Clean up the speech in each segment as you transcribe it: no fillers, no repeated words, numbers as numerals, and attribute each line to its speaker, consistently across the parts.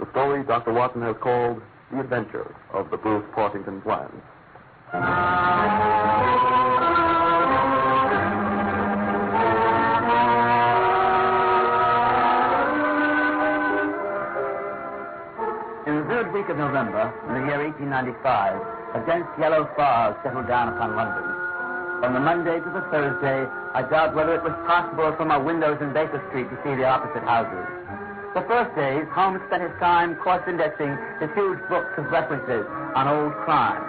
Speaker 1: The story Dr. Watson has called The Adventure of the Bruce Portington Plan.
Speaker 2: In the third week of November, in the year 1895, a dense yellow fog settled down upon London. From the Monday to the Thursday, I doubt whether it was possible from our windows in Baker Street to see the opposite houses. The first days, Holmes spent his time cross-indexing his huge books of references on old crime.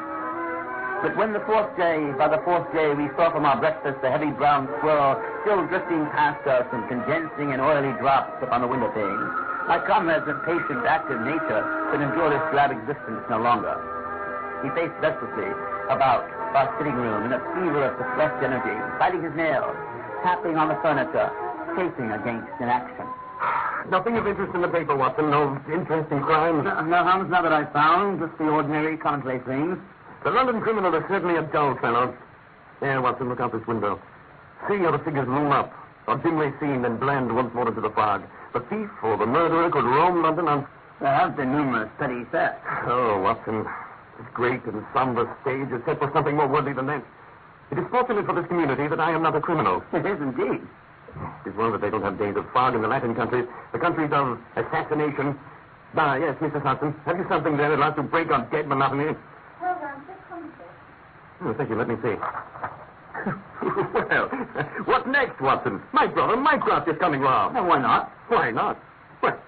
Speaker 2: But when by the fourth day, we saw from our breakfast the heavy brown swirl still drifting past us and condensing in oily drops upon the window panes, my comrade's impatient, active nature could endure this drab existence no longer. He paced restlessly about our sitting room in a fever of suppressed energy, biting his nails, tapping on the furniture, chafing against inaction.
Speaker 3: Nothing of interest in the paper, Watson. No interesting crimes.
Speaker 2: No, Holmes, not that I found. Just the ordinary, commonplace things.
Speaker 3: The London criminal is certainly a dull fellow. Here, Watson, look out this window. See how the figures loom up, or dimly seen, then blend once more into the fog. The thief or the murderer could roam London on...
Speaker 2: There have been numerous petty thefts.
Speaker 3: Oh, Watson, this great and somber stage is set for something more worthy than that. It is fortunate for this community that I am not a criminal.
Speaker 2: It is indeed.
Speaker 3: It is well that they don't have days of fog in the Latin countries, the countries of assassination. Yes, Mrs. Hudson, have you something there that allows to break our dead monotony?
Speaker 4: Hold on, just one second.
Speaker 3: Oh, thank you. Let me see. Well, what next, Watson? My brother Mycroft is coming round.
Speaker 2: No, why not?
Speaker 3: Why not? Well,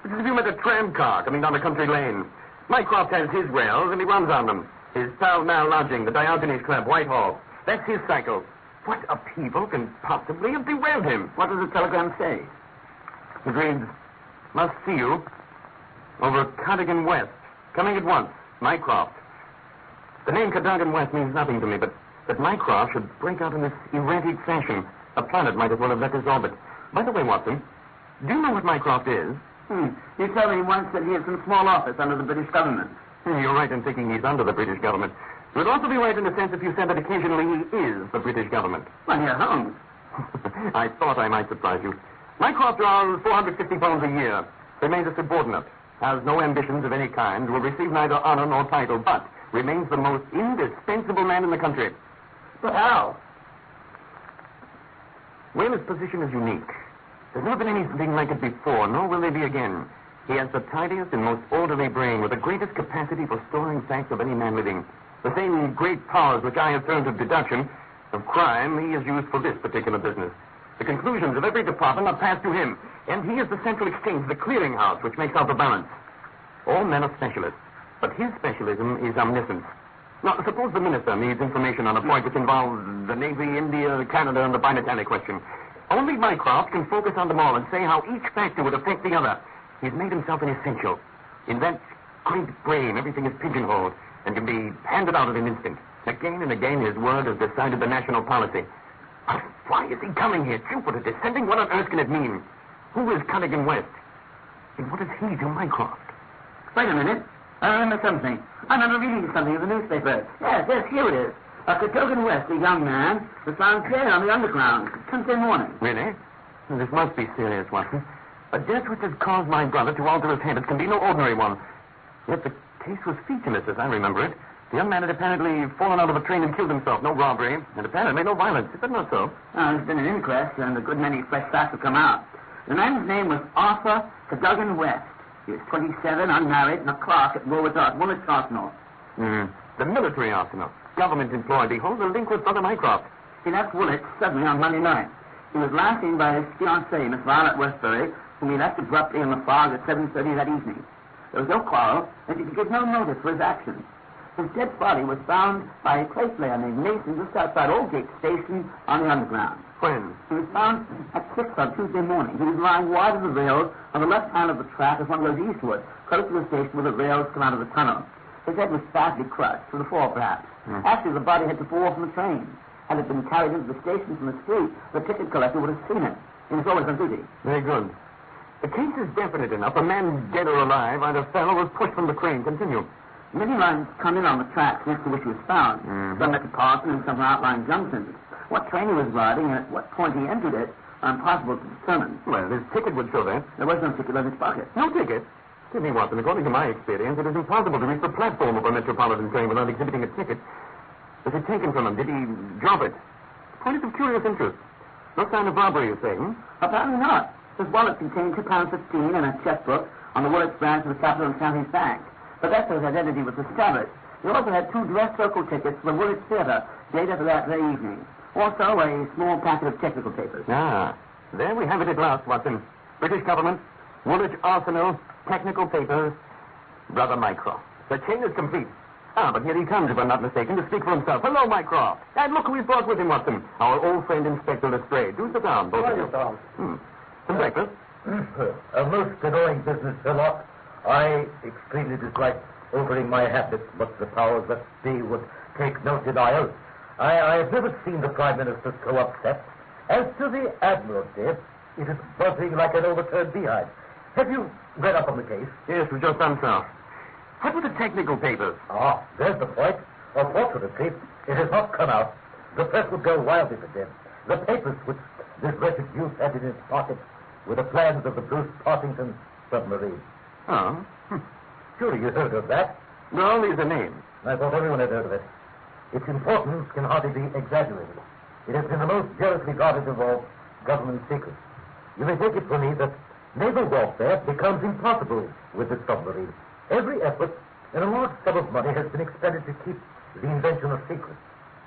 Speaker 3: it's as if you met a tram car coming down a country lane. Mycroft has his rails, and he runs on them. His Pall Mall lodging, the Diogenes Club, Whitehall. That's his cycle. What upheaval can possibly have derailed him?
Speaker 2: What does the telegram say?
Speaker 3: It reads, must see you over Cadogan West. Coming at once. Mycroft. The name Cadogan West means nothing to me, but Mycroft should break out in this erratic fashion. A planet might as well have left his orbit. By the way, Watson, do you know what Mycroft is?
Speaker 2: You told me once that he had some small office under the British government.
Speaker 3: You're right in thinking he's under the British government. You would also be right in the sense if you said that occasionally he is the British government.
Speaker 2: Well, here, Holmes.
Speaker 3: I thought I might surprise you. Mycroft draws 450 pounds a year, remains a subordinate, has no ambitions of any kind, will receive neither honor nor title, but remains the most indispensable man in the country.
Speaker 2: But how?
Speaker 3: Well, his position is unique. There's never been anything like it before, nor will there be again. He has the tidiest and most orderly brain, with the greatest capacity for storing facts of any man living. The same great powers which I have turned to deduction of crime, he has used for this particular business. The conclusions of every department are passed to him, and he is the central exchange, the clearinghouse, which makes out the balance. All men are specialists, but his specialism is omniscience. Now, suppose the minister needs information on a point which involves the Navy, India, Canada, and the binary question. Only Mycroft can focus on them all and say how each factor would affect the other. He's made himself an essential. In that great brain, everything is pigeonholed and can be handed out at an instant. Again and again, his word has decided the national policy. But why is he coming here? Jupiter descending? What on earth can it mean? Who is Cadogan West? And what is he to Mycroft?
Speaker 2: Wait a minute. I remember something. I remember reading something in the newspaper. Yes, here it is. Cadogan West, a young man, was found dead on the underground Tuesday morning.
Speaker 3: Really? Well, this must be serious, Watson. A death which has caused my brother to alter his habits can be no ordinary one. Yet the case was featureless, as I remember it. The young man had apparently fallen out of a train and killed himself. No robbery, and apparently no violence. Is that not so?
Speaker 2: There's been an inquest, and a good many fresh facts have come out. The man's name was Arthur Cadogan West. He was 27, unmarried, and a clerk at Woolwich Arsenal.
Speaker 3: The military arsenal. Government employed. Behold the link with Brother Mycroft.
Speaker 2: He left Woolwich suddenly on Monday night. He was last seen by his fiancée, Miss Violet Westbury, whom he left abruptly in the fog at 7:30 that evening. There was no quarrel, and he could give no notice for his actions. His dead body was found by a clay player named Mason just outside Oldgate Station on the underground.
Speaker 3: When?
Speaker 2: He was found at 6 on Tuesday morning. He was lying wide of the rails on the left hand of the track as one goes eastward, close to the station where the rails come out of the tunnel. His head was badly crushed, through the fall perhaps. Actually, the body had to fall from the train. Had it been carried into the station from the street, the ticket collector would have seen it. He was always on duty.
Speaker 3: Very good. The case is definite enough. A man, dead or alive, either fell or was pushed from the crane. Continue.
Speaker 2: Many lines come in on the tracks next to which he was found. Some at the Parson and some outlying junctions. What train he was riding and at what point he entered it are impossible to determine.
Speaker 3: Well, his ticket would show that.
Speaker 2: There was no ticket in his pocket.
Speaker 3: No ticket? Excuse me, Watson. According to my experience, it is impossible to reach the platform of a metropolitan train without exhibiting a ticket. Was it taken from him? Did he drop it? Point of curious interest. No sign of robbery, you say, hmm?
Speaker 2: Apparently not. His wallet contained £2.15 and a checkbook on the Woolwich branch of the Capital and Counties Bank. But that's how his identity was discovered. He also had 2 dress circle tickets to the Woolwich Theatre, dated for that very evening. Also, a small packet of technical papers.
Speaker 3: Ah, there we have it at last, Watson. British government, Woolwich Arsenal, technical papers, Brother Mycroft. The chain is complete. Ah, but here he comes, if I'm not mistaken, to speak for himself. Hello, Mycroft. And look who he's brought with him, Watson. Our old friend, Inspector Lestrade. Do sit down, both of you. Some breakfast?
Speaker 5: A most annoying business, Sherlock. I extremely dislike altering my habits, but the powers that be would take no denial. I have never seen the Prime Minister so upset. As to the Admiralty, it is buzzing like an overturned beehive. Have you read up on the case?
Speaker 3: Yes, we've just done so. What were the technical papers?
Speaker 5: Ah, there's the point. Unfortunately, it has not come out. The press would go wild if it did. The papers which this wretched youth had in his pocket were the plans of the Bruce Partington submarine.
Speaker 3: Oh?
Speaker 5: Surely you heard of that?
Speaker 3: No, only the name.
Speaker 5: I thought everyone had heard of it. Its importance can hardly be exaggerated. It has been the most jealously guarded of all government secrets. You may take it from me that naval warfare becomes impossible with the submarine. Every effort and a large sum of money has been expended to keep the invention a secret.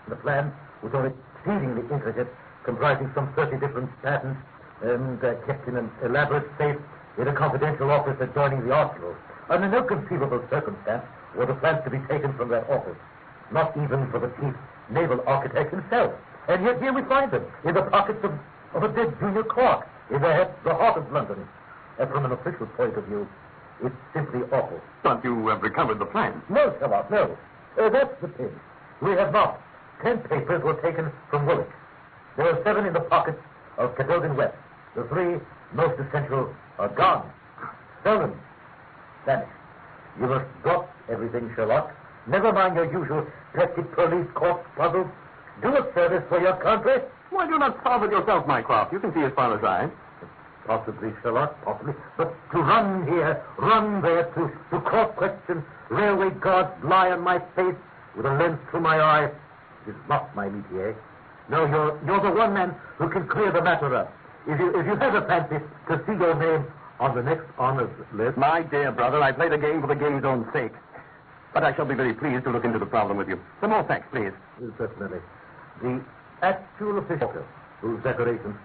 Speaker 5: The plan was all exceedingly intricate, comprising some 30 different patents, and kept in an elaborate safe in a confidential office adjoining the arsenal. Under no conceivable circumstance were the plans to be taken from that office, not even for the chief naval architect himself. And yet here we find them, in the pockets of a dead junior clerk, in the heart of London. And from an official point of view, it's simply awful.
Speaker 3: But you have recovered the plans.
Speaker 5: No, Sherlock, no. That's the pin. We have not. 10 papers were taken from Woolwich. There are 7 in the pockets of Cadogan West. The 3 most essential are gone. Stolen. Vanished. You must drop everything, Sherlock. Never mind your usual petty police court puzzles. Do a service for your country.
Speaker 3: Why do you not solve it yourself, Mycroft? You can see as far as I.
Speaker 5: Possibly, Sherlock, possibly. But to run here, run there, to cross-question railway guards lie on my face with a lens through my eye is not my métier. No, you're the one man who can clear the matter up. If you have a fancy to see your name on the next honors list...
Speaker 3: My dear brother, I play the game for the game's own sake. But I shall be very pleased to look into the problem with you. Some more facts, please.
Speaker 5: Certainly. The actual official whose decorations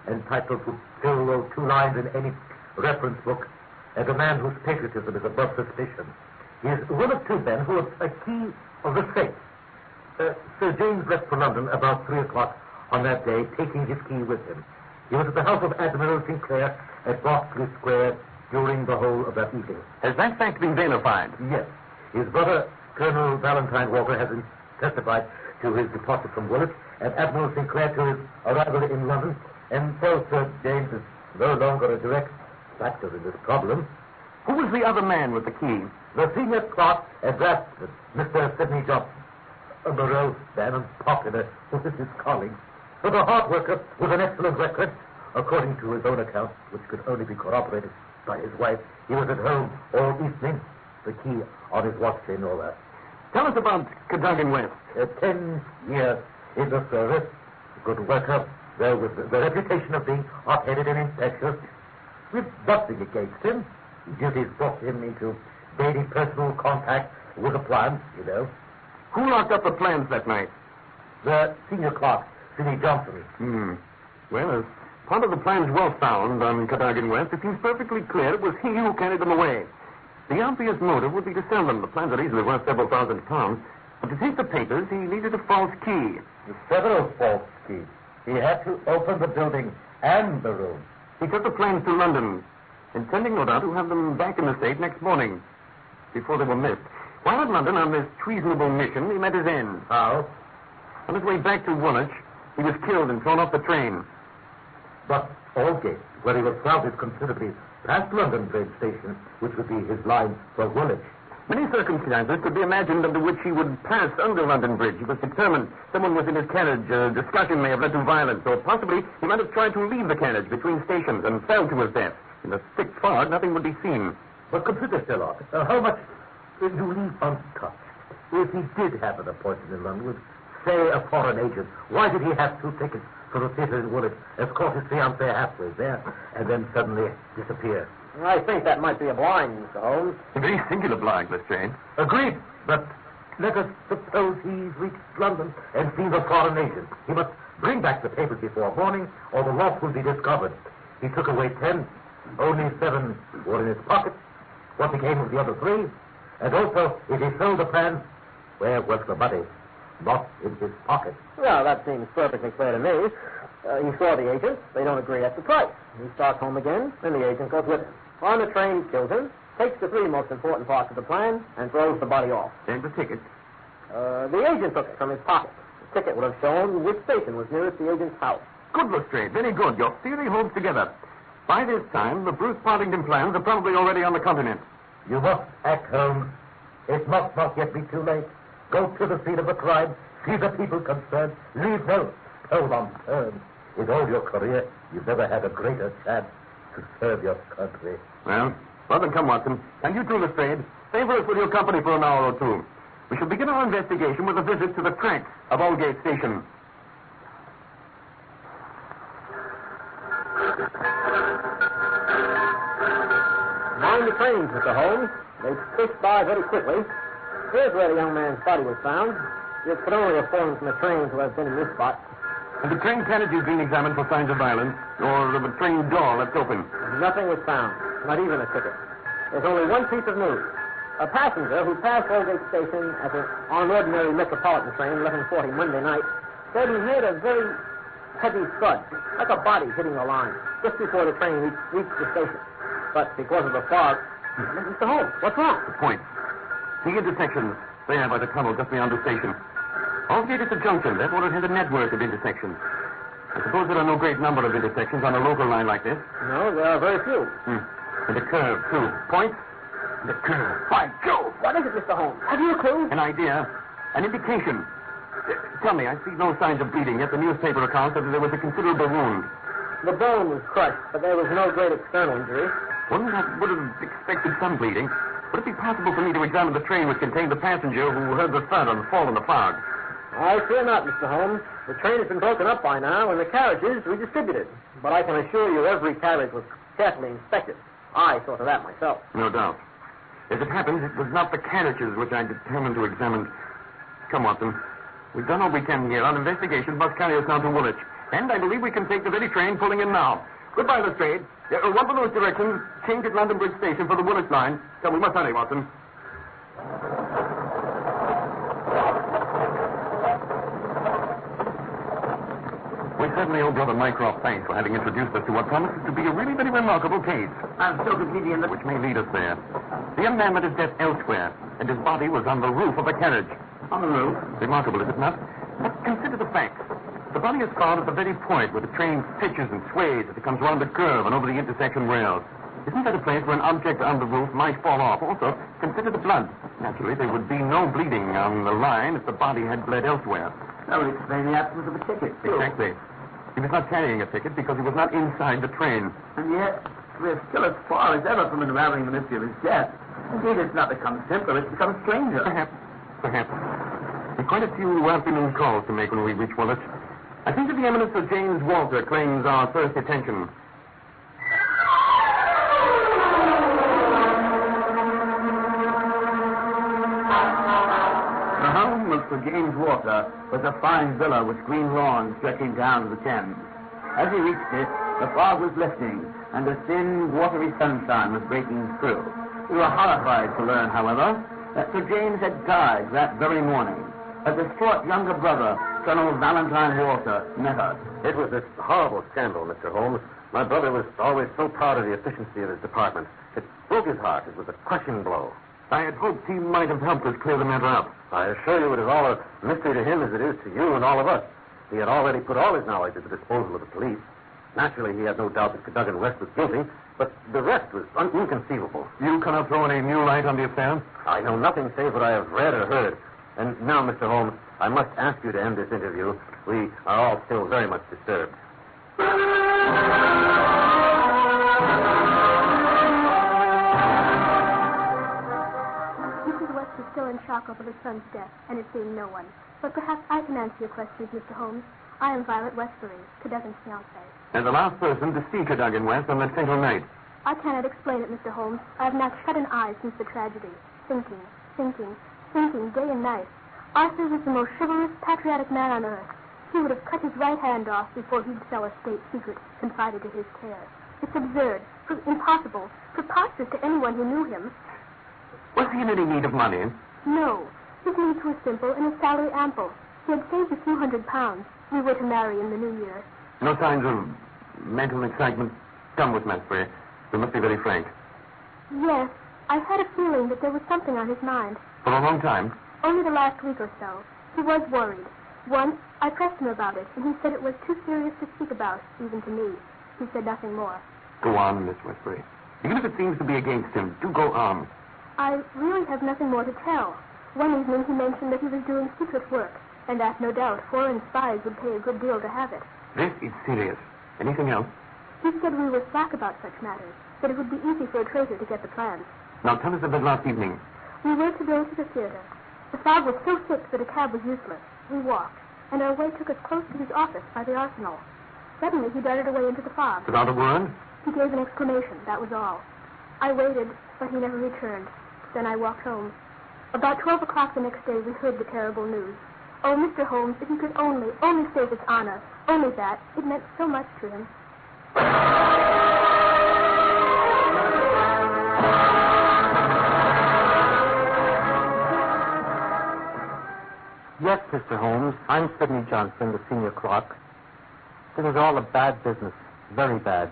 Speaker 5: entitled to fill those 2 lines in any reference book as a man whose patriotism is above suspicion is one of 2 men who have a key of the safe. Sir James left for London about 3 o'clock on that day, taking his key with him. He was at the house of Admiral Sinclair at Berkeley Square during the whole of that evening.
Speaker 3: Has that fact been verified?
Speaker 5: Yes. His brother, Colonel Valentine Walker, has testified to his departure from Woolwich, and Admiral Sinclair to his arrival in London, and so Sir James is no longer a direct factor in this problem.
Speaker 3: Who was the other man with the key?
Speaker 5: The senior clerk at Bradford, Mr. Sidney Johnson. A morose man and popular with his colleagues, but a hard worker with an excellent record. According to his own account, which could only be corroborated by his wife, he was at home all evening, the key on his watch chain and all that.
Speaker 3: Tell us about Cadogan West.
Speaker 5: 10 years in the service, good worker, though with the reputation of being hot-headed and impetuous. With nothing against him. Duties brought him into daily personal contact with the plans, you know.
Speaker 3: Who locked up the plans that night?
Speaker 5: The senior clerk, Sidney Johnson.
Speaker 3: Well, as part of the plans were found on Cadogan West, it seems perfectly clear it was he who carried them away. The obvious motive would be to sell them. The plans are easily worth several £1,000s. But to take the papers, he needed a false key.
Speaker 5: Several false keys. He had to open the building and the room.
Speaker 3: He took the plans to London, intending, no doubt, to have them back in the state next morning, before they were missed. While in London on this treasonable mission, he met his end.
Speaker 5: How?
Speaker 3: On his way back to Woolwich, he was killed and thrown off the train.
Speaker 5: But Aldgate, where he was found, is considerably past London train station, which would be his line for Woolwich.
Speaker 3: Many circumstances could be imagined under which he would pass under London Bridge. He was determined someone was in his carriage. A discussion may have led to violence, or possibly he might have tried to leave the carriage between stations and fell to his death. In the thick fog, nothing would be seen.
Speaker 5: But consider, Sherlock, how much you leave untouched. If he did have an appointment in London with, say, a foreign agent, why did he have 2 tickets for the theater in Woolwich, escort his fiancée halfway there, and then suddenly disappear?
Speaker 2: I think that might be a blind, Mr. Holmes.
Speaker 3: A very singular blind, Lestrade.
Speaker 5: Agreed, but let us suppose he's reached London and seen the foreign agent. He must bring back the papers before morning, or the loss will be discovered. He took away 10. Only 7 were in his pocket. What became of the other 3? And also, if he sold the plan, where was the money? Not in his pocket.
Speaker 2: Well, that seems perfectly clear to me. He saw the agent. They don't agree as to price. He starts home again, and the agent goes with him. On the train, he kills him, takes the 3 most important parts of the plan, and throws the body off.
Speaker 3: And the ticket.
Speaker 2: The agent took it from his pocket. The ticket would have shown which station was nearest the agent's house.
Speaker 3: Good, Lestrade. Very good. Your theory holds together. By this time, the Bruce Partington plans are probably already on the continent.
Speaker 5: You must act, Holmes. It must not yet be too late. Go to the scene of the crime, see the people concerned, leave no stone unturned. In all your career, you've never had a greater chance to serve your country.
Speaker 3: Well then come, Watson. And you too, Lestrade. Favor us with your company for an hour or 2. We shall begin our investigation with a visit to the tracks of Aldgate Station.
Speaker 2: Mind the trains, Mr. Holmes. They pushed by very quickly. Here's where the young man's body was found. It could only have fallen from the train to have been in this spot.
Speaker 3: And the train carriage has been examined for signs of violence, or the train door left open.
Speaker 2: Nothing was found, not even a ticket. There's only one piece of news. A passenger who passed Aldgate Station on an ordinary Metropolitan train, 11:40 Monday night, said he heard a very heavy thud, like a body hitting the line, just before the train reached the station. But because of the fog... Mr. Holmes, what's wrong?
Speaker 3: The point. The intersections, there by the tunnel just beyond the station. Aldgate is a junction, therefore it has a network of intersections. I suppose there are no great number of intersections on a local line like this.
Speaker 2: No, there are very few.
Speaker 3: And a curve, too. Point? The curve. By Jove!
Speaker 2: What is it, Mr. Holmes? Have you a clue?
Speaker 3: An idea. An indication. Tell me, I see no signs of bleeding, yet the newspaper account said that there was a considerable wound.
Speaker 2: The bone was crushed, but there was no great external injury.
Speaker 3: One would have expected some bleeding. Would it be possible for me to examine the train which contained the passenger who heard the thud and fall in the fog?
Speaker 2: I fear not, Mr. Holmes. The train has been broken up by now, and the carriages redistributed. But I can assure you every carriage was carefully inspected. I saw to that myself.
Speaker 3: No doubt. As it happens, it was not the carriages which I determined to examine. Come, Watson. We've done all we can here. Our investigation must carry us down to Woolwich. And I believe we can take the very train pulling in now. Goodbye, Lestrade. One for those directions. Change at London Bridge Station for the Woolwich line. So we must hurry, Watson. We certainly owe Brother Mycroft thanks for having introduced us to what promises to be a really very remarkable case.
Speaker 2: I'm so completely in the...
Speaker 3: Which may lead us there. The young man met his death elsewhere, and his body was on the roof of a carriage.
Speaker 2: On the roof?
Speaker 3: Remarkable, is it not? But consider the facts. The body is found at the very point where the train pitches and sways as it comes round the curve and over the intersection rails. Isn't that a place where an object on the roof might fall off? Also, consider the blood. Naturally, there would be no bleeding on the line if the body had bled elsewhere.
Speaker 2: That would explain the absence of a ticket, too.
Speaker 3: Exactly. He was not carrying a ticket because he was not inside the train.
Speaker 2: And yet, we're still as far as ever from unraveling the mystery of his death. Indeed, it's not become simpler, it's become stranger.
Speaker 3: Perhaps. We've quite a few afternoon calls to make when we reach Woolwich. I think that the eminence of James Walter claims our first attention.
Speaker 2: The home of Sir James Walter was a fine villa with green lawns stretching down to the Thames. As he reached it, the fog was lifting, and the thin, watery sunshine was breaking through. We were horrified to learn, however, that Sir James had died that very morning. A distraught younger brother, Colonel Valentine Walter, met us.
Speaker 1: It was this horrible scandal, Mr. Holmes. My brother was always so proud of the efficiency of his department. It broke his heart. It was a crushing blow.
Speaker 3: I had hoped he might have helped us clear the matter up.
Speaker 1: I assure you it is all a mystery to him as it is to you and all of us. He had already put all his knowledge at the disposal of the police. Naturally, he had no doubt that Cadogan West was guilty, but the rest was inconceivable.
Speaker 3: You cannot throw any new light on the affair?
Speaker 1: I know nothing save what I have read or heard. And now, Mr. Holmes, I must ask you to end this interview. We are all still very much disturbed.
Speaker 6: West is still in shock over his son's death and it being no one. But perhaps I can answer your questions, Mr. Holmes. I am Violet Westbury, Cadogan's fiancée.
Speaker 3: And the last person to see Cadogan West on that fatal night.
Speaker 6: I cannot explain it, Mr. Holmes. I have not shut an eye since the tragedy. Thinking day and night. Arthur was the most chivalrous, patriotic man on earth. He would have cut his right hand off before he'd sell a state secret confided to his care. It's absurd, impossible, preposterous to anyone who knew him.
Speaker 3: Was he in any need of money?
Speaker 6: No. His needs were simple and his salary ample. He had saved a few £100. We were to marry in the new year.
Speaker 3: No signs of mental excitement? Come with Westbury. We must be very frank.
Speaker 6: Yes. I've had a feeling that there was something on his mind.
Speaker 3: For a long time?
Speaker 6: Only the last week or so. He was worried. Once, I pressed him about it, and he said it was too serious to speak about, even to me. He said nothing more.
Speaker 3: Go on, Miss Westbury. Even if it seems to be against him, do go on.
Speaker 6: I really have nothing more to tell. One evening he mentioned that he was doing secret work, and that, no doubt, foreign spies would pay a good deal to have it.
Speaker 3: This is serious. Anything else?
Speaker 6: He said we were slack about such matters, that it would be easy for a traitor to get the plans.
Speaker 3: Now tell us of that last evening.
Speaker 6: We were to go to the theater. The fog was so thick that a cab was useless. We walked, and our way took us close to his office by the arsenal. Suddenly he darted away into the fog.
Speaker 3: Without a word?
Speaker 6: He gave an exclamation, that was all. I waited, but he never returned. Then I walked home. About 12 o'clock the next day, we heard the terrible news. Oh, Mr. Holmes, if he could only save his honor, only that, it meant so much to him.
Speaker 1: Yes, Mr. Holmes. I'm Sidney Johnson, the senior clerk. This is all a bad business. Very bad.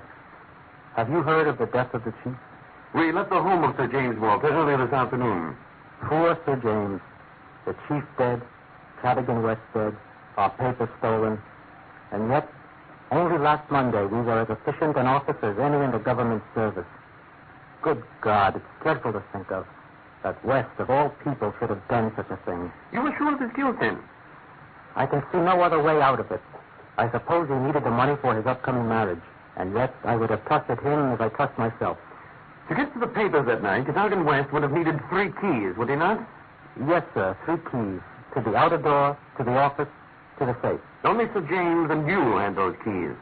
Speaker 1: Have you heard of the death of the chief?
Speaker 3: We left the home of Sir James Walker earlier this afternoon.
Speaker 1: Poor Sir James. The chief dead, Cadogan West dead, our papers stolen. And yet, only last Monday we were as efficient an officer as any in the government service. Good God, it's dreadful to think of. That West, of all people, should have done such a thing.
Speaker 3: You were sure of his guilt, then?
Speaker 1: I can see no other way out of it. I suppose he needed the money for his upcoming marriage. And yet, I would have trusted him as I trust myself.
Speaker 3: To get to the papers that night, Cadogan West would have needed 3 keys, would he not?
Speaker 1: Yes, sir, 3 keys. To the outer door, to the office, to the safe.
Speaker 3: Only Sir James and you had those keys.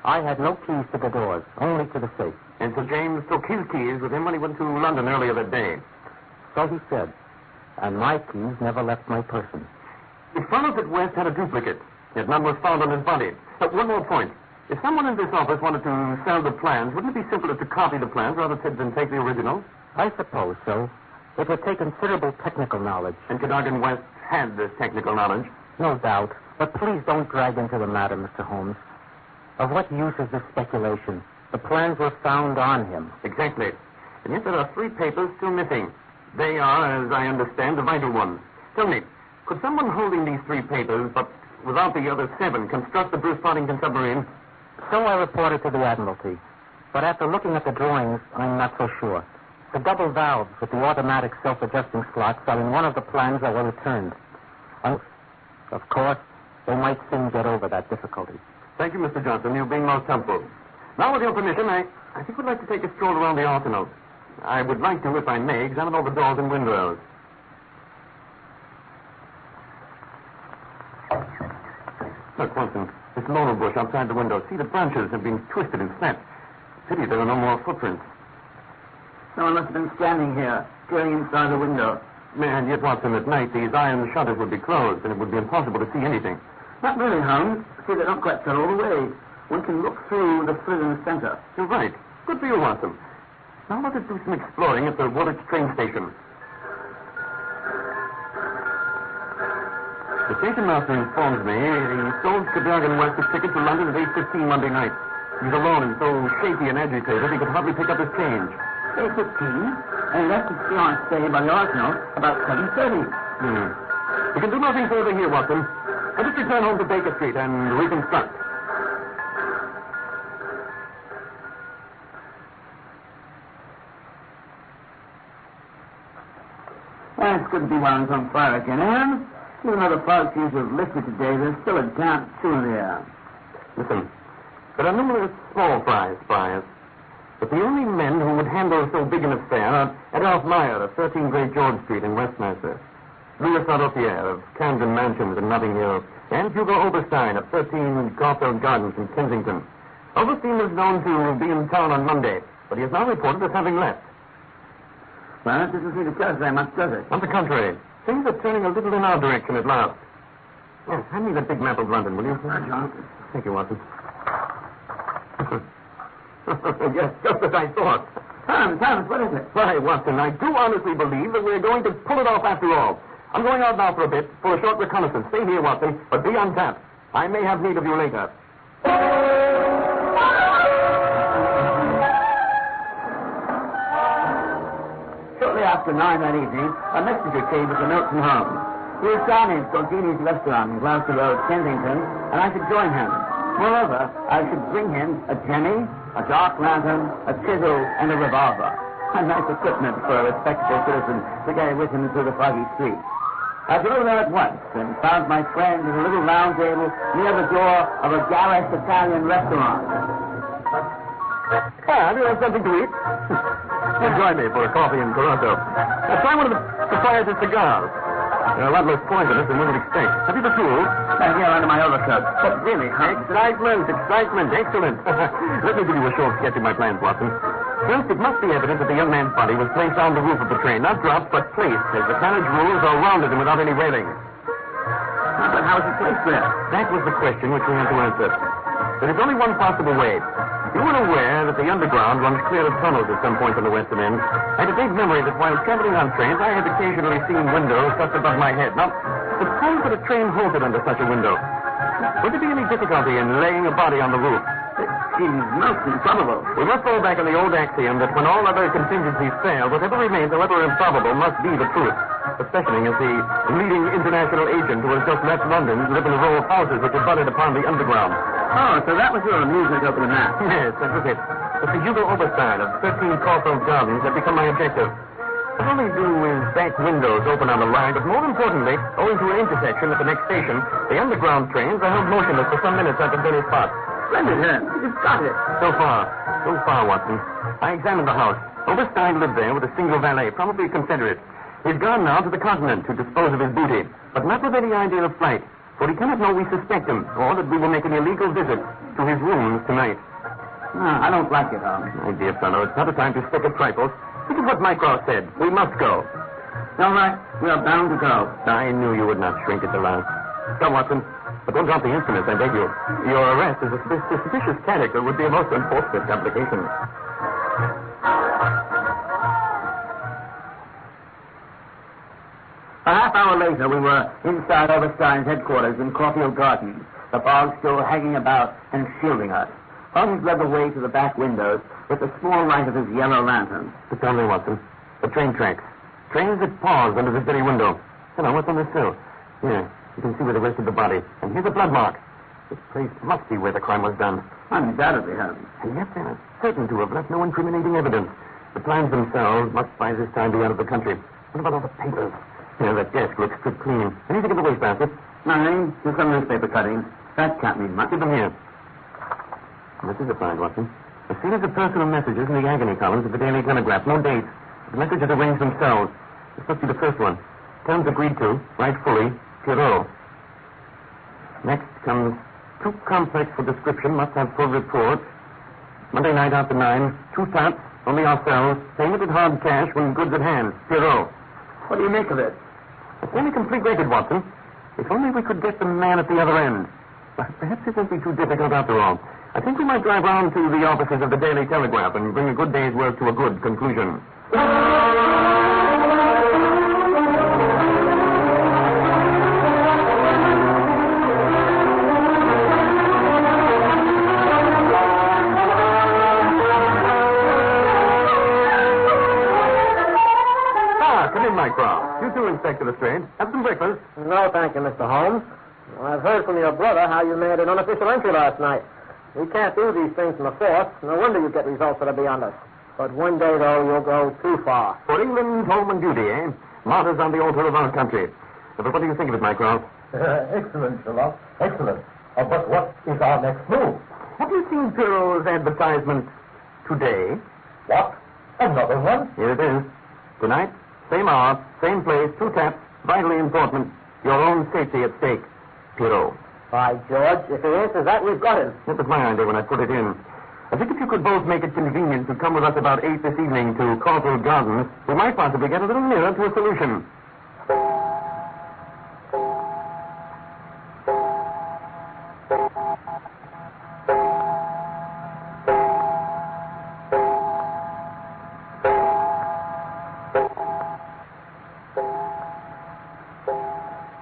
Speaker 1: I had no keys to the doors, only to the safe.
Speaker 3: And Sir James took his keys with him when he went to London earlier that day.
Speaker 1: So he said. And my keys never left my person.
Speaker 3: It follows that West had a duplicate, yet none was found on his body. But one more point. If someone in this office wanted to sell the plans, wouldn't it be simpler to copy the plans rather than take the original?
Speaker 1: I suppose so. It would take considerable technical knowledge.
Speaker 3: And Cadogan West had this technical knowledge.
Speaker 1: No doubt. But please don't drag into the matter, Mr. Holmes. Of what use is this speculation? The plans were found on him.
Speaker 3: Exactly. And yet there are 3 papers still missing. They are, as I understand, the vital ones. Tell me, could someone holding these 3 papers, but without the other 7, construct the Bruce Partington submarine?
Speaker 1: So I reported to the Admiralty. But after looking at the drawings, I'm not so sure. The double valves with the automatic self-adjusting slots are in one of the plans that were returned. Of course, they might soon get over that difficulty.
Speaker 3: Thank you, Mr. Johnson. You've been most helpful. Now, with your permission, I think we'd like to take a stroll around the arsenal. I would like to, if I may, examine all the doors and windows. Look, Watson, this laurel bush outside the window. See, the branches have been twisted and snapped. Pity there are no more footprints.
Speaker 2: Someone must have been standing here, peering inside the window.
Speaker 3: And yet, Watson, at night, these iron shutters would be closed, and it would be impossible to see anything.
Speaker 2: Not really, Holmes. See, they're not quite cut all the way. One can look through the slit in the center.
Speaker 3: You're right. Good for you, Watson. Now let us do some exploring at the Woolwich train station. The station master informs me he sold Cadogan West a ticket to London at 8:15 Monday night. He's alone and so shaky and agitated he could hardly pick up his change.
Speaker 2: 8:15? And he left his fiancée by the arsenal about 7:30.
Speaker 3: We can do nothing further here, Watson. Let us return home to Baker Street and reconstruct.
Speaker 2: Well, it's good to be while it's on fire again, Anne. Even though the fog seems to have lifted today, there's still a damp chill in the air.
Speaker 3: Listen, there are numerous small fires. But the only men who would handle so big an affair are Adolph Meyer of 13 Great George Street in Westminster, Louis Sadotier of Camden Mansions in Notting Hill, and Hugo Oberstein of 13 Garfield Gardens in Kensington. Oberstein is known to be in town on Monday, but he is now reported as having left.
Speaker 2: Well, that doesn't seem to tell us very much, does it?
Speaker 3: On the contrary, things are turning a little in our direction at last. Yes, hand me that big map of London, will you?
Speaker 2: John.
Speaker 3: Thank you, Watson. Yes, just as I thought.
Speaker 2: Thomas, what is it?
Speaker 3: Why, Watson, I do honestly believe that we're going to pull it off after all. I'm going out now for a bit, for a short reconnaissance. Stay here, Watson, but be on tap. I may have need of you later.
Speaker 2: Shortly after 9 that evening, a messenger came with a note from home. He was dining at Goldini's restaurant in Gloucester Road, Kensington, and I should join him. Moreover, I should bring him a jemmy, a dark lantern, a chisel, and a revolver. A nice equipment for a respectable citizen to carry with him through the foggy street. I drove there at once and found my friend at a little round table near the door of a garish Italian restaurant.
Speaker 3: Do you have something to eat? Join me for a coffee in Toronto. Try one of the proprietor's cigars. They're a lot less poisonous than one would expect. Have you the tools?
Speaker 2: Here under my overcoat. But really,
Speaker 3: Excitement, excellent. Let me give you a short sketch of my plans, Watson. First, it must be evident that the young man's body was placed on the roof of the train, not dropped, but placed, as the carriage rules are rounded and without any railing.
Speaker 2: But how was it placed there?
Speaker 3: That was the question which we had to answer. There is only one possible way. You were aware that the underground runs clear of tunnels at some point on the western end. I had a vague memory that while traveling on trains, I had occasionally seen windows just above my head. Now, suppose that a train halted under such a window. Would there be any difficulty in laying a body on the roof?
Speaker 2: It seems most improbable.
Speaker 3: We must fall back on the old axiom that when all other contingencies fail, whatever remains, however improbable, must be the truth. Especially as the leading international agent who has just left London lived in a row of houses which abutted upon the underground.
Speaker 2: Oh, so that was your amusement over the map.
Speaker 3: Yes, that was it. Mr. Hugo Oberstein of 13 Caulfield Gardens had become my objective. Not only do his back windows open on the line, but more importantly, owing to an intersection at the next station, the underground trains are held motionless for some minutes at the very spot.
Speaker 2: Splendid, Hearn. You've got it.
Speaker 3: So far, Watson. I examined the house. Oberstein lived there with a single valet, probably a Confederate. He's gone now to the continent to dispose of his booty, but not with any idea of flight, for he cannot know we suspect him, or that we will make an illegal visit to his rooms tonight.
Speaker 2: No, I don't like it, Holmes.
Speaker 3: My dear fellow, it's not a time to stick at trifles. This is what Mycroft said. We must go.
Speaker 2: All right, we are bound to go.
Speaker 3: I knew you would not shrink at the last. Go, Watson. But don't drop the instruments, I beg you. Your arrest as a suspicious character would be a most unfortunate complication.
Speaker 2: A half hour later, we were inside Oberstein's headquarters in Caulfield Gardens, the fog still hanging about and shielding us. Holmes led the way to the back windows with the small light of his yellow lantern.
Speaker 3: But tell me, Watson, the train tracks. Trains that pause under this very window. Hello, what's on the sill? Here, you can see where the rest of the body. And here's a blood mark. This place must be where the crime was done.
Speaker 2: Undoubtedly, Holmes.
Speaker 3: And yet they're certain to have left no incriminating evidence. The plans themselves must by this time be out of the country. What about all the papers? Here, that desk looks stripped clean. Anything in the wastebasket?
Speaker 2: Nothing. Just some newspaper cuttings. That can't mean much.
Speaker 3: Give them here. This is a find, Watson. A series of personal messages in the agony columns of the Daily Telegraph. No dates. The messages arranged themselves. This must be the first one. Terms agreed to. Write fully. Pierrot. Next comes too complex for description. Must have full report. Monday night after 9. 2 taps. Only ourselves. Payment in hard cash when goods at hand. Pierrot.
Speaker 2: What do you make of it?
Speaker 3: It's only complete record, Watson. If only we could get the man at the other end. But perhaps it won't be too difficult after all. I think we might drive round to the offices of the Daily Telegraph and bring a good day's work to a good conclusion. Come in, Mycroft. You too, Inspector Lestrade. Have some breakfast.
Speaker 1: No, thank you, Mr. Holmes. Well, I've heard from your brother how you made an unofficial entry last night. We can't do these things from the force. No wonder you get results that are beyond us. But one day, though, you'll go too far.
Speaker 3: For England, home and duty, eh? Martyrs on the altar of our country. But what do you think of it, Mycroft?
Speaker 5: Excellent, Sherlock. Excellent. But what is our next move?
Speaker 3: Have you seen Pierrot's advertisement today?
Speaker 5: What? Another one?
Speaker 3: Here it is. Tonight, same hour, same place, 2 taps, vitally important. Your own safety at stake. Pierrot.
Speaker 1: By George, if he answers that, we've got him.
Speaker 3: That was my idea when I put it in. I think if you could both make it convenient to come with us about 8 this evening to Causal Gardens, we might possibly get a little nearer to a solution.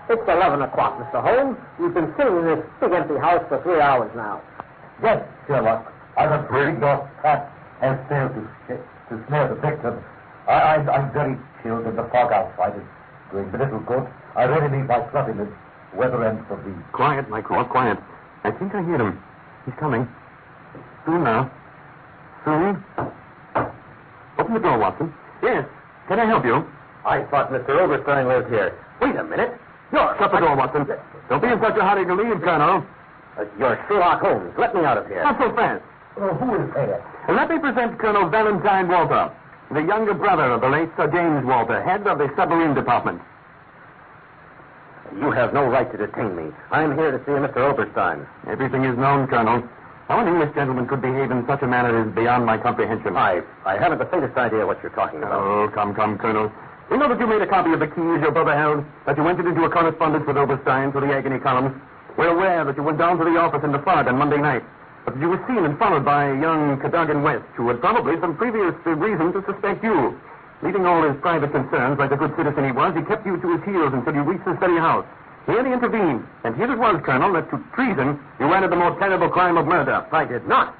Speaker 1: It's 11 o'clock, Mr. Holmes. We've been sitting in this big empty house for 3 hours now.
Speaker 5: Yes, Sherlock. I was rigged off cat and failed to snare the victim. I'm very chilled, and the fog outside is doing me little good. I really need my fluffy this weather ends for thee.
Speaker 3: Quiet, Mycroft, quiet. I think I hear him. He's coming. Soon now. Soon. Open the door, Watson. Yes. Can I help you?
Speaker 1: I thought Mr. Oberstein lived here. Wait a minute.
Speaker 3: Shut the door, Watson. Don't be in such a hurry to leave, Colonel.
Speaker 1: You're Sherlock Holmes. Let me out of here.
Speaker 3: Not so fast.
Speaker 5: Who is there?
Speaker 3: Let me present Colonel Valentine Walter, the younger brother of the late Sir James Walter, head of the submarine department.
Speaker 1: You have no right to detain me. I am here to see Mr. Oberstein.
Speaker 3: Everything is known, Colonel. How an English gentleman could behave in such a manner is beyond my comprehension.
Speaker 1: I haven't the faintest idea what you're talking about.
Speaker 3: Oh, come, Colonel. You know that you made a copy of the keys your brother held, that you entered into a correspondence with Oberstein for the agony columns. We're aware that you went down to the office in the fog on Monday night, but that you were seen and followed by young Cadogan West, who had probably some previous reason to suspect you. Leaving all his private concerns, like the good citizen he was, he kept you to his heels until you reached the study house. Here he intervened, and here it was, Colonel, that to treason you added the more terrible crime of murder.
Speaker 1: I did not.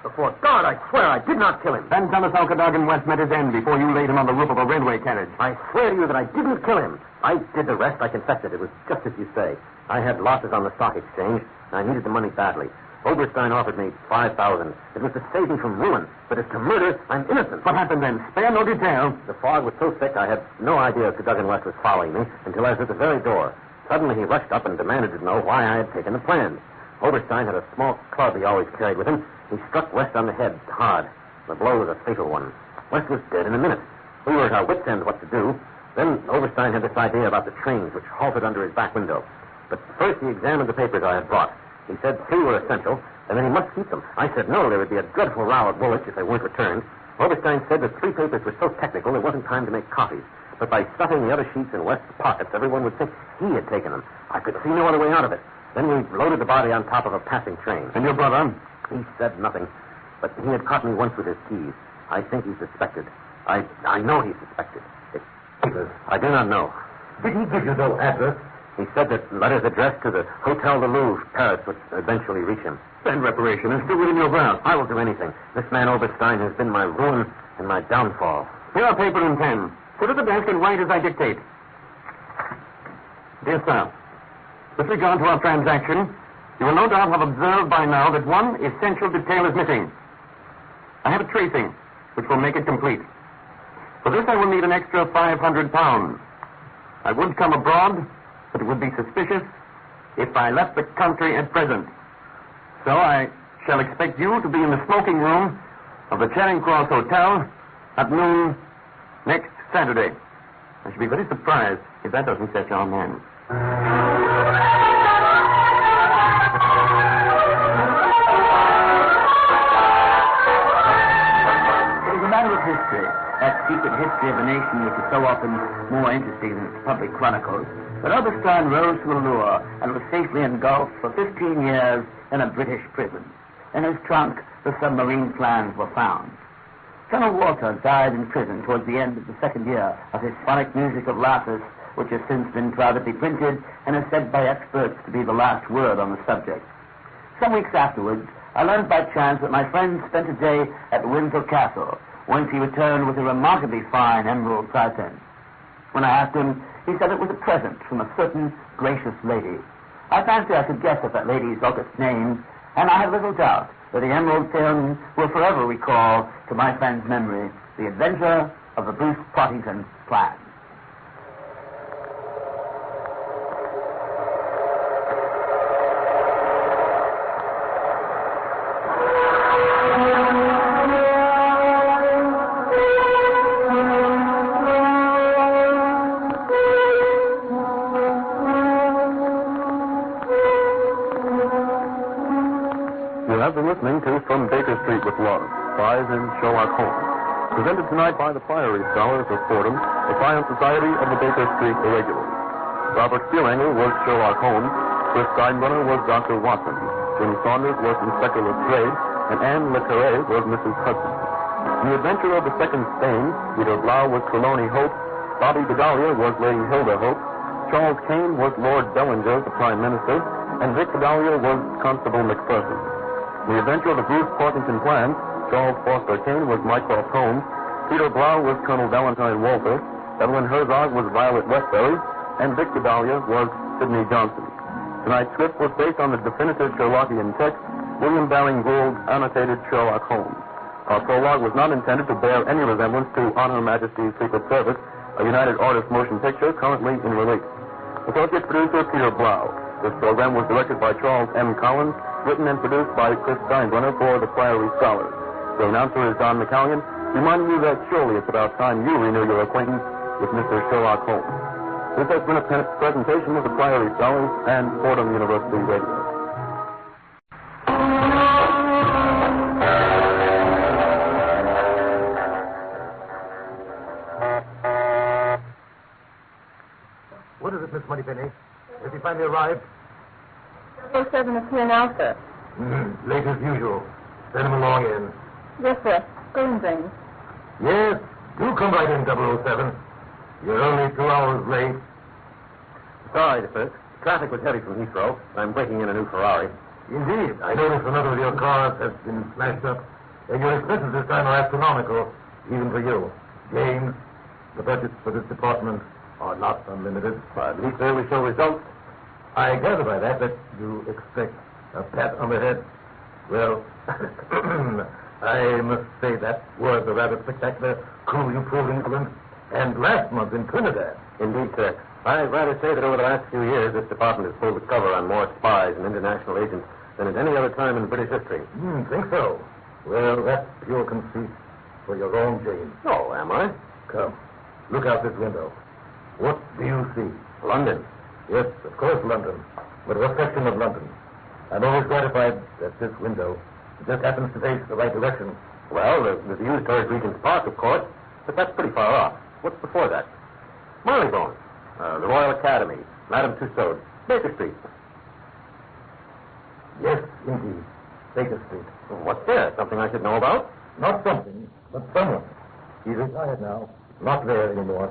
Speaker 1: Before God, I swear I did not kill him.
Speaker 3: Then tell us how Cadogan West met his end before you laid him on the roof of a railway carriage.
Speaker 1: I swear to you that I didn't kill him. I did the rest. I confess it. It was just as you say. I had losses on the stock exchange, and I needed the money badly. Oberstein offered me $5,000. It was to save me from ruin, but as to murder, I'm innocent.
Speaker 3: What happened then? Spare no detail.
Speaker 1: The fog was so thick I had no idea Cadogan West was following me until I was at the very door. Suddenly he rushed up and demanded to know why I had taken the plans. Oberstein had a small club he always carried with him. He struck West on the head hard. The blow was a fatal one. West was dead in a minute. We were at our wits' end what to do. Then Oberstein had this idea about the trains, which halted under his back window. But first he examined the papers I had brought. He said 3 were essential, and then he must keep them. I said no, there would be a dreadful row at Woolwich if they weren't returned. Oberstein said the 3 papers were so technical there wasn't time to make copies. But by stuffing the other sheets in West's pockets, everyone would think he had taken them. I could see no other way out of it. Then we loaded the body on top of a passing train.
Speaker 3: And your brother?
Speaker 1: He said nothing. But he had caught me once with his keys. I think he suspected. I know he suspected. I do not know.
Speaker 5: Did he give you no address?
Speaker 1: He said that letters addressed to the Hotel de Louvre, Paris, would eventually reach him.
Speaker 3: Then reparation is still within your grasp.
Speaker 1: I will do anything. This man Oberstein has been my ruin and my downfall.
Speaker 3: Here are paper and pen. Sit at the desk and write as I dictate. Dear sir, with regard to our transaction, you will no doubt have observed by now that one essential detail is missing. I have a tracing, which will make it complete. For this I will need an extra £500. I would come abroad, but it would be suspicious if I left the country at present. So I shall expect you to be in the smoking room of the Charing Cross Hotel at noon next Saturday. I should be very surprised if that doesn't set your man.
Speaker 2: It is a matter of history, that secret history of a nation which is so often more interesting than its public chronicles. But Oberstein rose to the lure and was safely engulfed for 15 years in a British prison. In his trunk, the submarine plans were found. Colonel Walter died in prison towards the end of the 2nd year of his phonic music of Lapis, which has since been privately printed and is said by experts to be the last word on the subject. Some weeks afterwards, I learned by chance that my friend spent a day at Windsor Castle, whence he returned with a remarkably fine emerald titan. When I asked him, he said it was a present from a certain gracious lady. I fancy I could guess at that lady's august name, and I have little doubt that the emerald pin will forever recall to my friend's memory the adventure of the Bruce Pottington plan.
Speaker 7: have been listening to From Baker Street with Love, Spies in Sherlock Holmes. Presented tonight by the Priory Scholars of Fordham, the Science Society of the Baker Street Irregulars. Robert Steelanger was Sherlock Holmes, Chris Steinbrunner was Dr. Watson, Jim Saunders was Inspector Lestrade, and Anne Le Carre was Mrs. Hudson. In The Adventure of the Second Stain, Peter Blau was Trelawney Hope, Bobby Bedalia was Lady Hilda Hope, Charles Kane was Lord Bellinger, the Prime Minister, and Vic Bedalia was Constable McPherson. In The Adventure of the Bruce Portington Plan, Charles Foster Kane was Mycroft Holmes, Peter Blau was Colonel Valentine Walter, Evelyn Herzog was Violet Westbury, and Vic Bedalia was Sidney Johnson. Tonight's script was based on the definitive Sherlockian text, William Baring Gould's annotated Sherlock Holmes. Our prologue was not intended to bear any resemblance to On Her Majesty's Secret Service, a United Artists motion picture currently in release. Associate producer Peter Blau. This program was directed by Charles M. Collins, written and produced by Chris Steinbrunner for the Priory Scholars. The announcer is Don McCallion, reminding you that surely it's about time you renew your acquaintance with Mr. Sherlock Holmes. This has been a presentation of the Priory Scholars and Fordham University Radio.
Speaker 5: What is it, Miss Moneypenny? Has he finally arrived?
Speaker 4: 007 is here now, sir.
Speaker 5: Late as usual. Send him along in.
Speaker 4: Yes, sir. Go and bring.
Speaker 5: Yes, do come right in, 007. You're only 2 hours late.
Speaker 3: Sorry, sir. Traffic was heavy from Heathrow. I'm breaking in a new Ferrari.
Speaker 5: Indeed. I noticed another of your cars has been smashed up. And your expenses this time are astronomical, even for you. James, the budgets for this department are not unlimited.
Speaker 3: But at least there we show results.
Speaker 5: I gather by that you expect a pat on the head. Well, I must say that was a rather spectacular coup you pulled in England and last month in Trinidad.
Speaker 3: Indeed, sir. I'd rather say that over the last few years, this department has pulled the cover on more spies and international agents than at any other time in British history.
Speaker 5: Think so? Well, that's pure conceit for your own, James.
Speaker 3: Oh, am I?
Speaker 5: Come, look out this window. What do you see?
Speaker 3: London.
Speaker 5: Yes, of course, London. But what section of London? I'm always gratified that this window just happens to face the right direction.
Speaker 3: Well, the views towards Regent's Park, of course, but that's pretty far off. What's before that? Marylebone. The Royal Academy, Madame Tussauds, Baker Street.
Speaker 5: Yes, indeed. Baker Street.
Speaker 3: Well, what's there? Something I should know about?
Speaker 5: Not something, but someone. He's retired now. Not there anymore.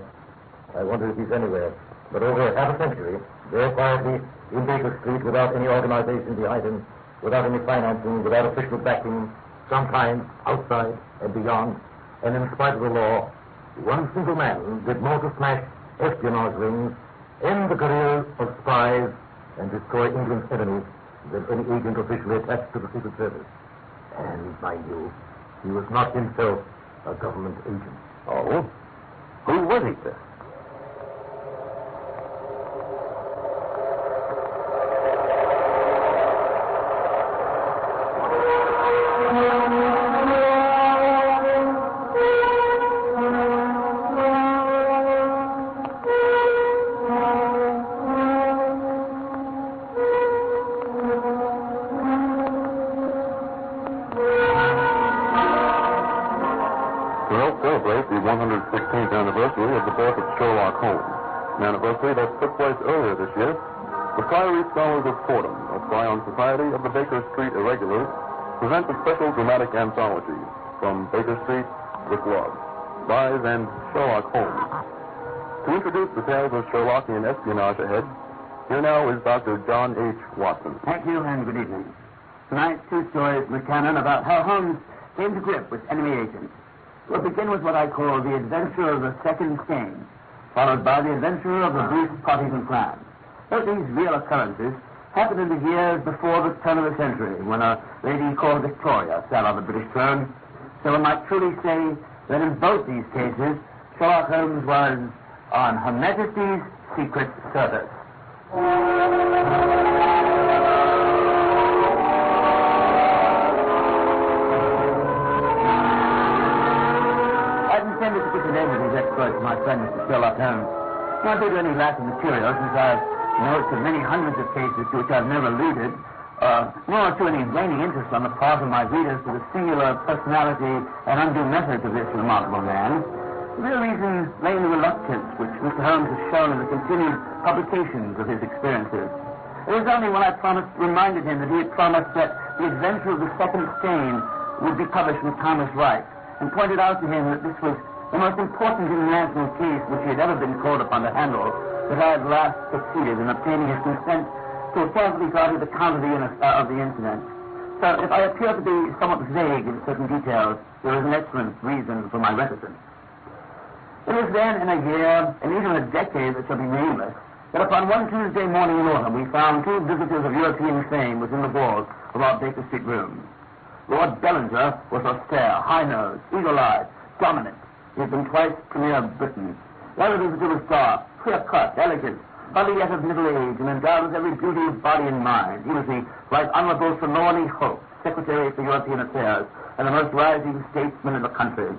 Speaker 5: I wonder if he's anywhere. But over half a century, there quietly in Baker Street, without any organization behind him, without any financing, without official backing, sometimes outside and beyond, and in spite of the law, one single man did more to smash espionage rings, end the career of spies, and destroy England's enemies than any agent officially attached to the Secret Service. And, mind you, he was not himself a government agent.
Speaker 3: Oh? Who was he, sir?
Speaker 7: Celebrate the 116th anniversary of the birth of Sherlock Holmes, an anniversary that took place earlier this year. The Priory Scholars of Fordham, a Science Society of the Baker Street Irregulars, present a special dramatic anthology, From Baker Street with Love, Spies and Sherlock Holmes. To introduce the tales of Sherlockian espionage ahead, here now is Dr. John H. Watson.
Speaker 2: Thank you and good evening. Tonight, 2 stories with Cannon about how Holmes came to grip with enemy agents. We'll begin with what I call the adventure of the second stain, followed by the adventure of the Bruce Portington Plan. Both these real occurrences happened in the years before the turn of the century, when a lady called Victoria sat on the British throne. So I might truly say that in both these cases, Sherlock Holmes was on Her Majesty's Secret Service. My friend, Mr. Sherlock Holmes. Now, due to any lack of material, since I've notes of many hundreds of cases to which I've never alluded, nor to any waning interest on the part of my readers to the singular personality and undue methods of this remarkable man. The real reason lay in the reluctance which Mr. Holmes has shown in the continued publications of his experiences. It was only when I reminded him that he had promised that the adventure of the second stain would be published with Thomas Wright, and pointed out to him that this was the most important international case which he had ever been called upon to handle, that I at last succeeded in obtaining his consent to a carefully guarded account of the incident. So if I appear to be somewhat vague in certain details, there is an excellent reason for my reticence. It was then in a year, and even a decade that shall be nameless, that upon one Tuesday morning in autumn we found two visitors of European fame within the walls of our Baker Street rooms. Lord Bellinger was austere, high-nosed, eagle-eyed, dominant. He had been twice Premier of Britain. The other visitor was dark, clear-cut, elegant, hardly yet of middle age, and endowed with every beauty of body and mind. He was the Right Honourable Sir Norley Hope, Secretary for European Affairs, and the most rising statesman in the country.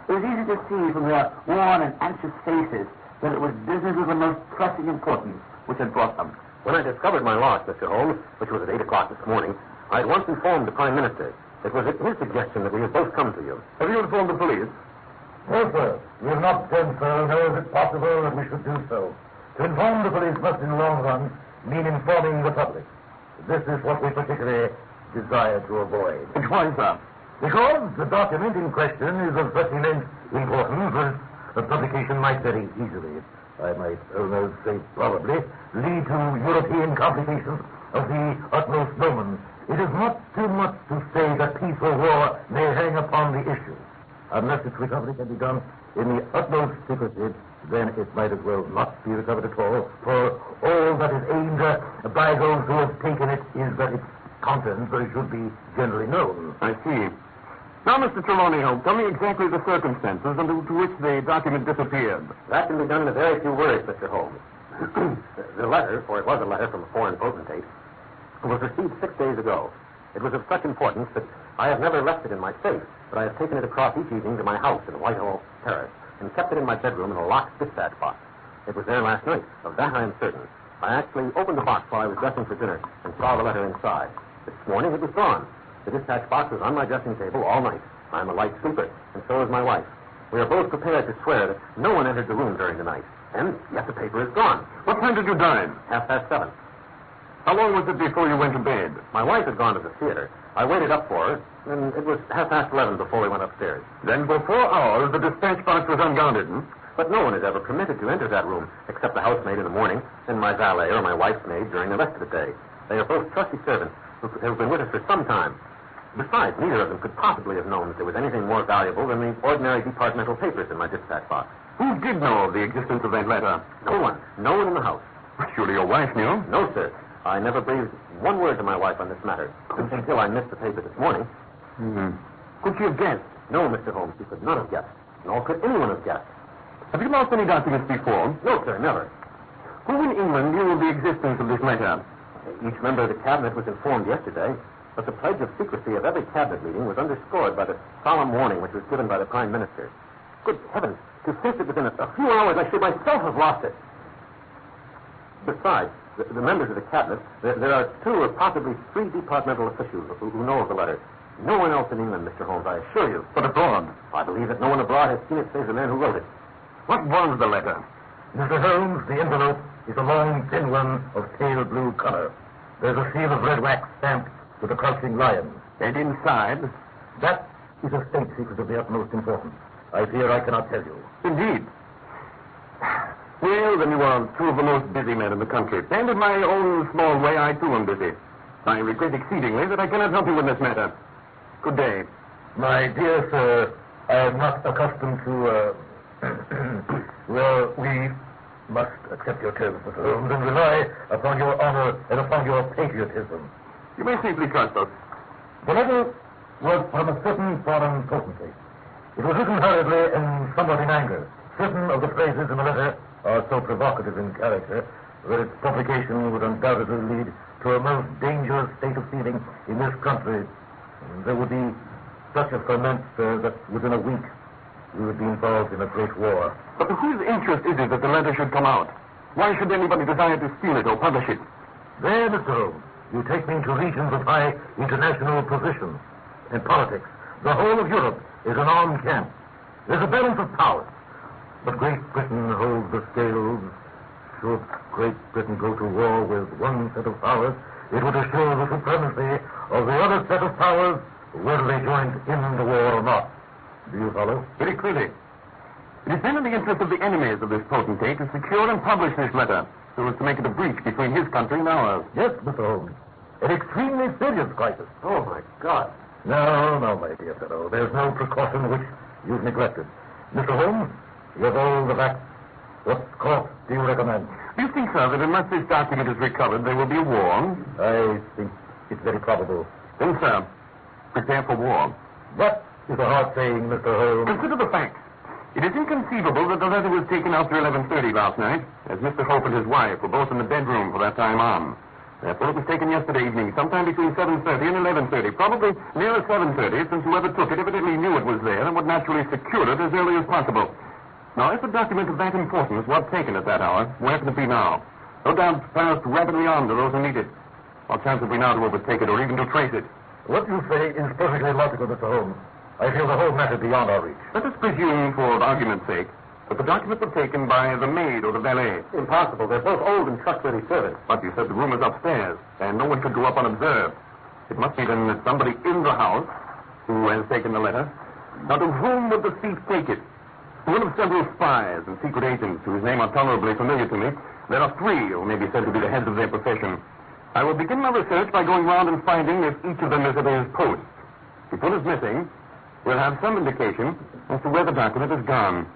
Speaker 2: It was easy to see from their worn and anxious faces that it was business of the most pressing importance which had brought them.
Speaker 3: When I discovered my loss, Mr. Holmes, which was at 8 o'clock this morning, I at once informed the Prime Minister. It was at his suggestion that we had both come to you. Have you informed the police?
Speaker 5: No, sir. We have not done so, nor is it possible that we should do so. To inform the police must, in the long run, mean informing the public. This is what we particularly desire to avoid.
Speaker 3: And why, sir?
Speaker 5: Because the document in question is of such immense importance that the publication might very easily, I might almost say probably, lead to European complications of the utmost moment. It is not too much to say that peace or war may hang upon the issue. Unless its recovery can be done in the utmost secrecy, then it might as well not be recovered at all, for all that is aimed by those who have taken it is that its contents should be generally known.
Speaker 3: I see. Now, Mr. Trelawney Holmes, tell me exactly the circumstances under to which the document disappeared.
Speaker 1: That can be done in a very few words, Mr. Holmes. The letter, for it was a letter from a foreign potentate, was received 6 days ago. It was of such importance that I have never left it in my safe, but I have taken it across each evening to my house in Whitehall Terrace and kept it in my bedroom in a locked dispatch box. It was there last night. Of that I am certain. I actually opened the box while I was dressing for dinner and saw the letter inside. This morning it was gone. The dispatch box was on my dressing table all night. I am a light sleeper, and so is my wife. We are both prepared to swear that no one entered the room during the night. And yet the paper is gone.
Speaker 3: What time did you dine?
Speaker 1: 7:30.
Speaker 3: How long was it before you went to bed?
Speaker 1: My wife had gone to the theater. I waited up for her, and it was 11:30 before we went upstairs.
Speaker 3: Then for 4 hours the dispatch box was unguarded,
Speaker 1: But no one is ever permitted to enter that room, except the housemaid in the morning and my valet or my wife's maid during the rest of the day. They are both trusty servants who have been with us for some time. Besides, neither of them could possibly have known that there was anything more valuable than the ordinary departmental papers in my dispatch box.
Speaker 3: Who did know of the existence of that letter?
Speaker 1: No one. No one in the house.
Speaker 3: Surely your wife knew.
Speaker 1: No, sir. I never breathed one word to my wife on this matter, until I missed the paper this morning.
Speaker 3: Could she have guessed?
Speaker 1: No, Mr. Holmes, she could not have guessed. Nor could anyone have guessed.
Speaker 3: Have you lost any documents before?
Speaker 1: No, sir, never.
Speaker 3: Who in England knew of the existence of this letter?
Speaker 1: Each member of the cabinet was informed yesterday, but the pledge of secrecy of every cabinet meeting was underscored by the solemn warning which was given by the Prime Minister. Good heavens, to think that within a few hours I should myself have lost it. Besides, the members of the cabinet, there are 2 or possibly 3 departmental officials who know of the letter. No one else in England, Mr. Holmes, I assure you.
Speaker 3: But abroad?
Speaker 1: I believe that no one abroad has seen it save the man who wrote it.
Speaker 3: What was the letter?
Speaker 5: Mr. Holmes, the envelope is a long, thin one of pale blue color. There's a seal of red wax stamped with a crouching lion.
Speaker 3: And inside?
Speaker 5: That is a state secret of the utmost importance. I fear I cannot tell you.
Speaker 3: Indeed. Well, then you are 2 of the most busy men in the country. And in my own small way, I too am busy. I regret exceedingly that I cannot help you in this matter. Good day.
Speaker 5: My dear sir, I am not accustomed to, well, we must accept your terms, Mr. Holmes, and rely upon your honor and upon your patriotism.
Speaker 3: You may safely trust us.
Speaker 5: The letter was from a certain foreign potentate. It was written hurriedly and somewhat in anger. Certain of the phrases in the letter are so provocative in character that its publication would undoubtedly lead to a most dangerous state of feeling in this country. And there would be such a ferment that within a week we would be involved in a great war.
Speaker 3: But whose interest is it that the letter should come out? Why should anybody desire to steal it or publish it?
Speaker 5: There, Mr. Holmes, You take me into regions of high international position and politics. The whole of Europe is an armed camp. There's a balance of power. But Great Britain holds the scales. Should Great Britain go to war with one set of powers, it would assure the supremacy of the other set of powers, whether they joined in the war or not. Do you follow?
Speaker 3: Very clearly. It is then in the interest of the enemies of this potentate to secure and publish this letter, so as to make it a breach between his country and ours.
Speaker 5: Yes, Mr. Holmes. An extremely serious crisis.
Speaker 3: Oh, my God.
Speaker 5: No, my dear fellow. There's no precaution which you've neglected. Mr. Holmes, you have all the facts. What course do you recommend?
Speaker 3: Do you think, sir, that unless this document is recovered, there will be a war?
Speaker 5: I think it's very probable.
Speaker 3: Then, sir, prepare for war.
Speaker 5: That is a hard saying, Mr. Holmes.
Speaker 3: Consider the facts. It is inconceivable that the letter was taken after 11:30 last night, as Mr. Hope and his wife were both in the bedroom for that time on. Therefore, it was taken yesterday evening, sometime between 7:30 and 11:30, probably nearer 7:30, since whoever took it evidently knew it was there and would naturally secure it as early as possible. Now, if a document of that importance was taken at that hour, where can it be now? No doubt passed rapidly on to those who need it. What chance have we now to overtake it or even to trace it?
Speaker 5: What you say is perfectly logical, Mr. Holmes. I feel the whole matter beyond our reach.
Speaker 3: Let us presume, for argument's sake, that the documents were taken by the maid or the valet.
Speaker 1: Impossible. They're both old and trustworthy servants.
Speaker 3: But you said the room was upstairs, and no one could go up unobserved. It must be then that somebody in the house who has taken the letter. Now, to whom would the thief take it? To one of several spies and secret agents whose name are tolerably familiar to me. There are three who may be said to be the heads of their profession. I will begin my research by going round and finding if each of them is at his post. If one is missing, we'll have some indication as to where the document has gone.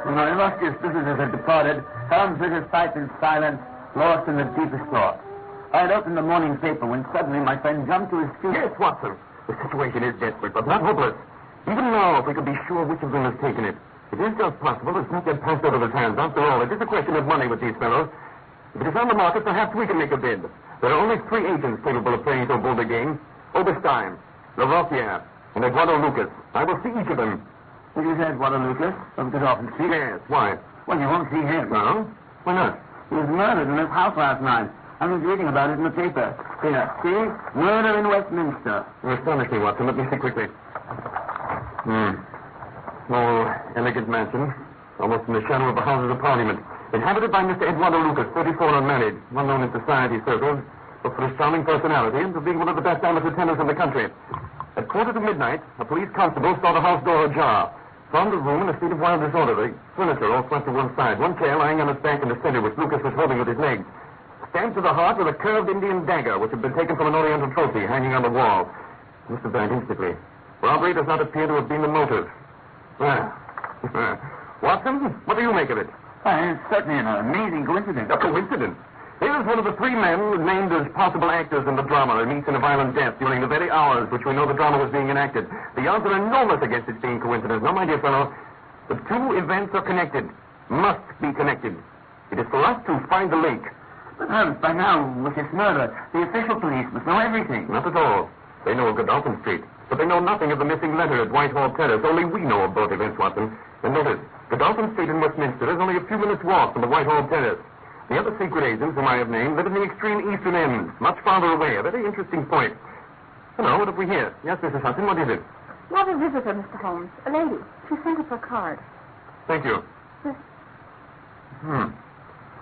Speaker 2: My illustrious visitors had departed. Holmes lit his pipe in silence, lost in the deepest thought. I had opened the morning paper when suddenly my friend jumped to his feet.
Speaker 3: Yes, Watson. The situation is desperate, but not hopeless. Even now, if we could be sure which of them has taken it, it is just possible it's not yet passed out of his hands. After all, it is a question of money with these fellows. If it is on the market, perhaps we can make a bid. There are only three agents capable of playing so bold a game. Oberstein, Lavoisier, and Eduardo Lucas. I will see each of them.
Speaker 2: You said Eduardo Lucas of Godolphin Street?
Speaker 3: Yes, why?
Speaker 2: Well, you won't see him.
Speaker 3: No? Why not?
Speaker 2: He was murdered in his house last night. I was reading about it in the paper. Here, see? Murder in Westminster.
Speaker 3: You astonish me, Watson. Let me see quickly. Small, elegant mansion, almost in the shadow of the Houses of Parliament. Inhabited by Mr. Eduardo Lucas, 34 and unmarried, well known in society circles, but for his charming personality and for being one of the best amateur tenors in the country. At 1:45, a police constable saw the house door ajar. Found the room in a state of wild disorder. The furniture all swept to one side. One chair lying on its back in the center, which Lucas was holding with his legs. Stabbed to the heart with a curved Indian dagger, which had been taken from an Oriental trophy hanging on the wall. Must have died instantly. Robbery does not appear to have been the motive. Well, Watson, what do you make of it?
Speaker 2: It's certainly an amazing coincidence.
Speaker 3: A coincidence? Here is one of the three men named as possible actors in the drama who meets in a violent death during the very hours which we know the drama was being enacted. The odds are enormous against its being coincidence. No, my dear fellow, the two events are connected. Must be connected. It is for us to find the link.
Speaker 2: But Holmes, by now, with this murder, the official police must know everything.
Speaker 3: Not at all. They know of Godolphin Street, but they know nothing of the missing letter at Whitehall Terrace. Only we know of both events, Watson. And notice, Godolphin Street in Westminster is only a few minutes' walk from the Whitehall Terrace. The other secret agents whom I have named live in the extreme eastern end, much farther away. A very interesting point. Hello, what have we here? Yes, Mrs. Hudson, what is it?
Speaker 4: Not a visitor, Mr. Holmes. A lady. She sent us a card.
Speaker 3: Thank you.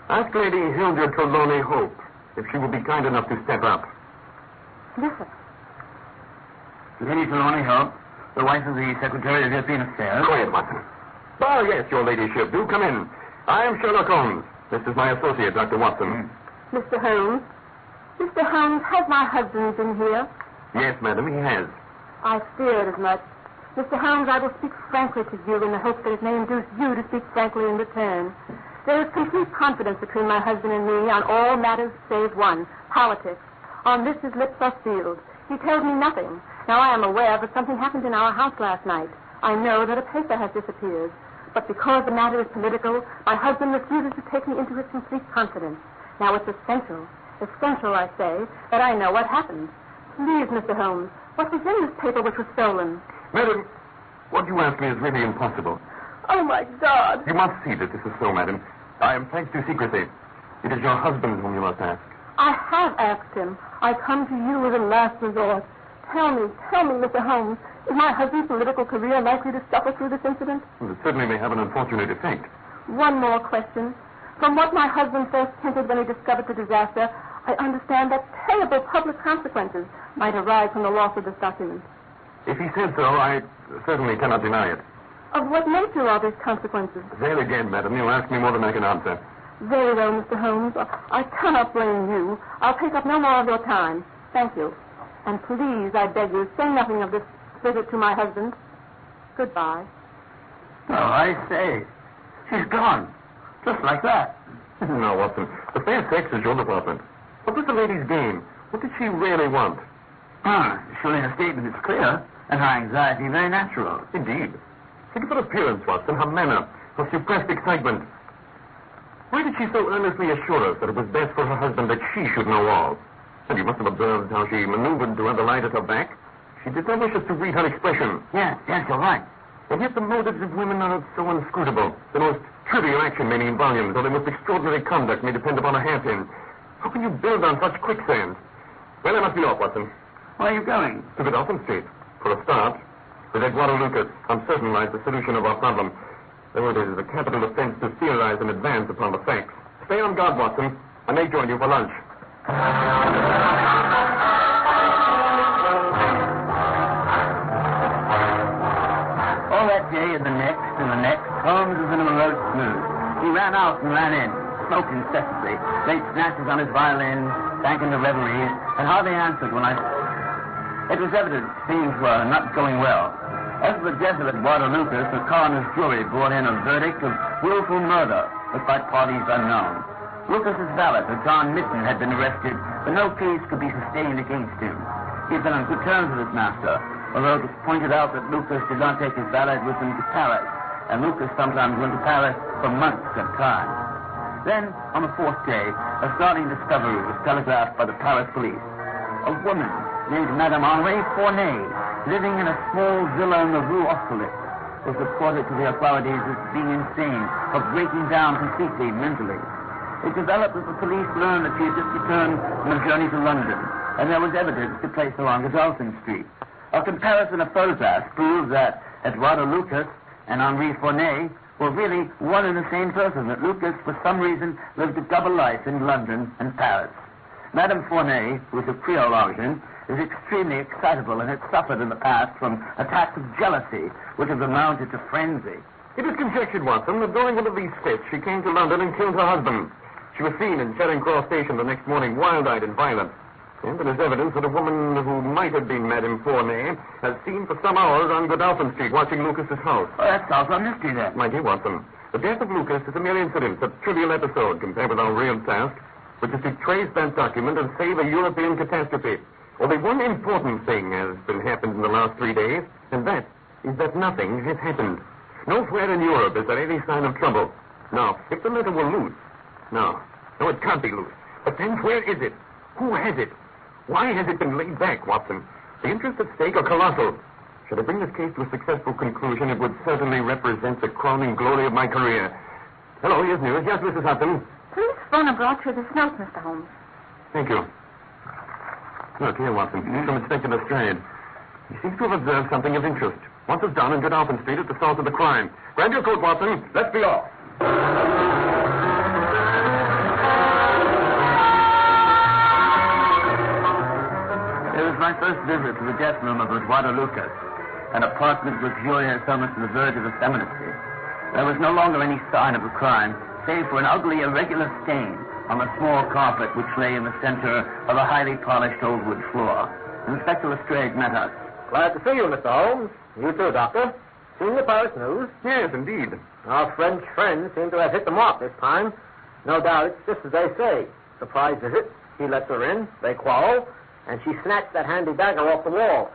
Speaker 3: Ask Lady Hilda Trelawney Hope if she will be kind enough to step up.
Speaker 4: Listen.
Speaker 2: Lady Trelawney Hope, the wife of the Secretary of European Affairs.
Speaker 3: Quiet, Watson. Oh, yes, your ladyship. Do come in. I am Sherlock Holmes. This is my associate, Dr. Watson.
Speaker 4: Mr. Holmes? Mr. Holmes, has my husband been here?
Speaker 3: Yes, madam, he has.
Speaker 4: I feared as much. Mr. Holmes, I will speak frankly to you in the hope that it may induce you to speak frankly in return. There is complete confidence between my husband and me on all matters save one, politics. On this his lips are sealed. He tells me nothing. Now I am aware that something happened in our house last night. I know that a paper has disappeared. But because the matter is political, my husband refuses to take me into his complete confidence. Now it's essential, I say, that I know what happened. Please, Mr. Holmes, what was in this paper which was stolen?
Speaker 3: Madam, What you ask me is really impossible.
Speaker 4: Oh, my God.
Speaker 3: You must see that this is so, madam. I am thanks to secrecy. It is your husband whom you must ask.
Speaker 4: I have asked him. I come to you as a last resort. Tell me, Mr. Holmes, is my husband's political career likely to suffer through this incident?
Speaker 3: Well, it certainly may have an unfortunate effect.
Speaker 4: One more question. From what my husband first hinted when he discovered the disaster, I understand that terrible public consequences might arise from the loss of this document.
Speaker 3: If he said so, I certainly cannot deny it.
Speaker 4: Of what nature are these consequences?
Speaker 3: There again, madam, you ask me more than I can answer.
Speaker 4: Very well, Mr. Holmes. I cannot blame you. I'll take up no more of your time. Thank you. And please, I beg you, say nothing of this visit to my husband. Goodbye.
Speaker 2: Oh, I say. She's gone. Just like that.
Speaker 3: Now, Watson, the fair sex is your department. What was the lady's game? What did she really want?
Speaker 2: Surely her statement is clear, and her anxiety very natural.
Speaker 3: Indeed. Think of her appearance, Watson, her manner, her suppressed excitement. Why did she so earnestly assure us that it was best for her husband that she should know all? And you must have observed how she maneuvered to have the light at her back. She did not wish us to read her expression.
Speaker 2: Yes, you're right.
Speaker 3: And yet the motives of women are so inscrutable. The most trivial action may mean volumes, or the most extraordinary conduct may depend upon a hairpin. How can you build on such quicksand? Well, I must be off, Watson.
Speaker 2: Where are you going?
Speaker 3: To Godolphin Street. For a start, with Eduardo Lucas, I'm certain lies the solution of our problem. Though it is a capital offense to theorize in advance upon the facts. Stay on guard, Watson. I may join you for lunch.
Speaker 2: All that day and the next, Holmes was in a morose mood. He ran out and ran in, smoked incessantly, played snatches on his violin, sank into reveries, and hardly answered when I... It was evident things were not going well. As for the death of Eduardo Lucas, the coroner's jury brought in a verdict of willful murder, but by parties unknown. Lucas's valet, John Mitten, had been arrested, but no case could be sustained against him. He had been on good terms with his master, although it was pointed out that Lucas did not take his valet with him to Paris, and Lucas sometimes went to Paris for months at a time. Then, on the fourth day, a startling discovery was telegraphed by the Paris police. A woman named Madame Henri Fournay, living in a small villa in the Rue Austerlitz, was reported to the authorities as being insane or breaking down completely mentally. It developed that the police learned that she had just returned from a journey to London, and there was evidence to place her on Godolphin Street. A comparison of photographs proved that Eduardo Lucas and Henri Fournay were really one and the same person, that Lucas, for some reason, lived a double life in London and Paris. Madame Fournay, who is of Creole origin, is extremely excitable and had suffered in the past from attacks of jealousy, which have amounted to frenzy.
Speaker 3: It is conjectured, Watson, that during one of these fits, she came to London and killed her husband. She was seen in Charing Cross Station the next morning, wild-eyed and violent. And there is evidence that a woman who might have been Madame Fournay has seen for some hours on Godolphin Street watching Lucas's house.
Speaker 2: Oh, that solves our mystery, then.
Speaker 3: My dear Watson, the death of Lucas is a mere incident, a trivial episode compared with our real task, which is to trace that document and save a European catastrophe. Only one important thing has been happened in the last 3 days, and that is that nothing has happened. Nowhere in Europe is there any sign of trouble. Now, if the letter were loose... No, it can't be loose. But then where is it? Who has it? Why has it been laid back, Watson? The interests at stake are colossal. Should I bring this case to a successful conclusion, it would certainly represent the crowning glory of my career. Hello, here's news. Yes, Mrs. Hudson.
Speaker 4: Police phone brought you this note, Mr. Holmes.
Speaker 3: Thank you. Look, here, Watson. From Inspector Lestrade. He seems to have observed something of interest. Once it's done in Godolphin Street at the source of the crime. Grab your coat, Watson. Let's be off.
Speaker 2: It was my first visit to the death room of Eduardo Lucas, an apartment luxurious almost to the verge of effeminacy. There was no longer any sign of the crime, save for an ugly, irregular stain on the small carpet which lay in the center of a highly polished old wood floor. Inspector Lestrade met us.
Speaker 1: Glad to see you, Mr. Holmes. You too, Doctor. Seen the Paris news?
Speaker 3: Yes, indeed.
Speaker 1: Our French friends seem to have hit the mark this time. No doubt it's just as they say. Surprise visit. He lets her in. They quarrel. And she snatched that handy dagger off the wall.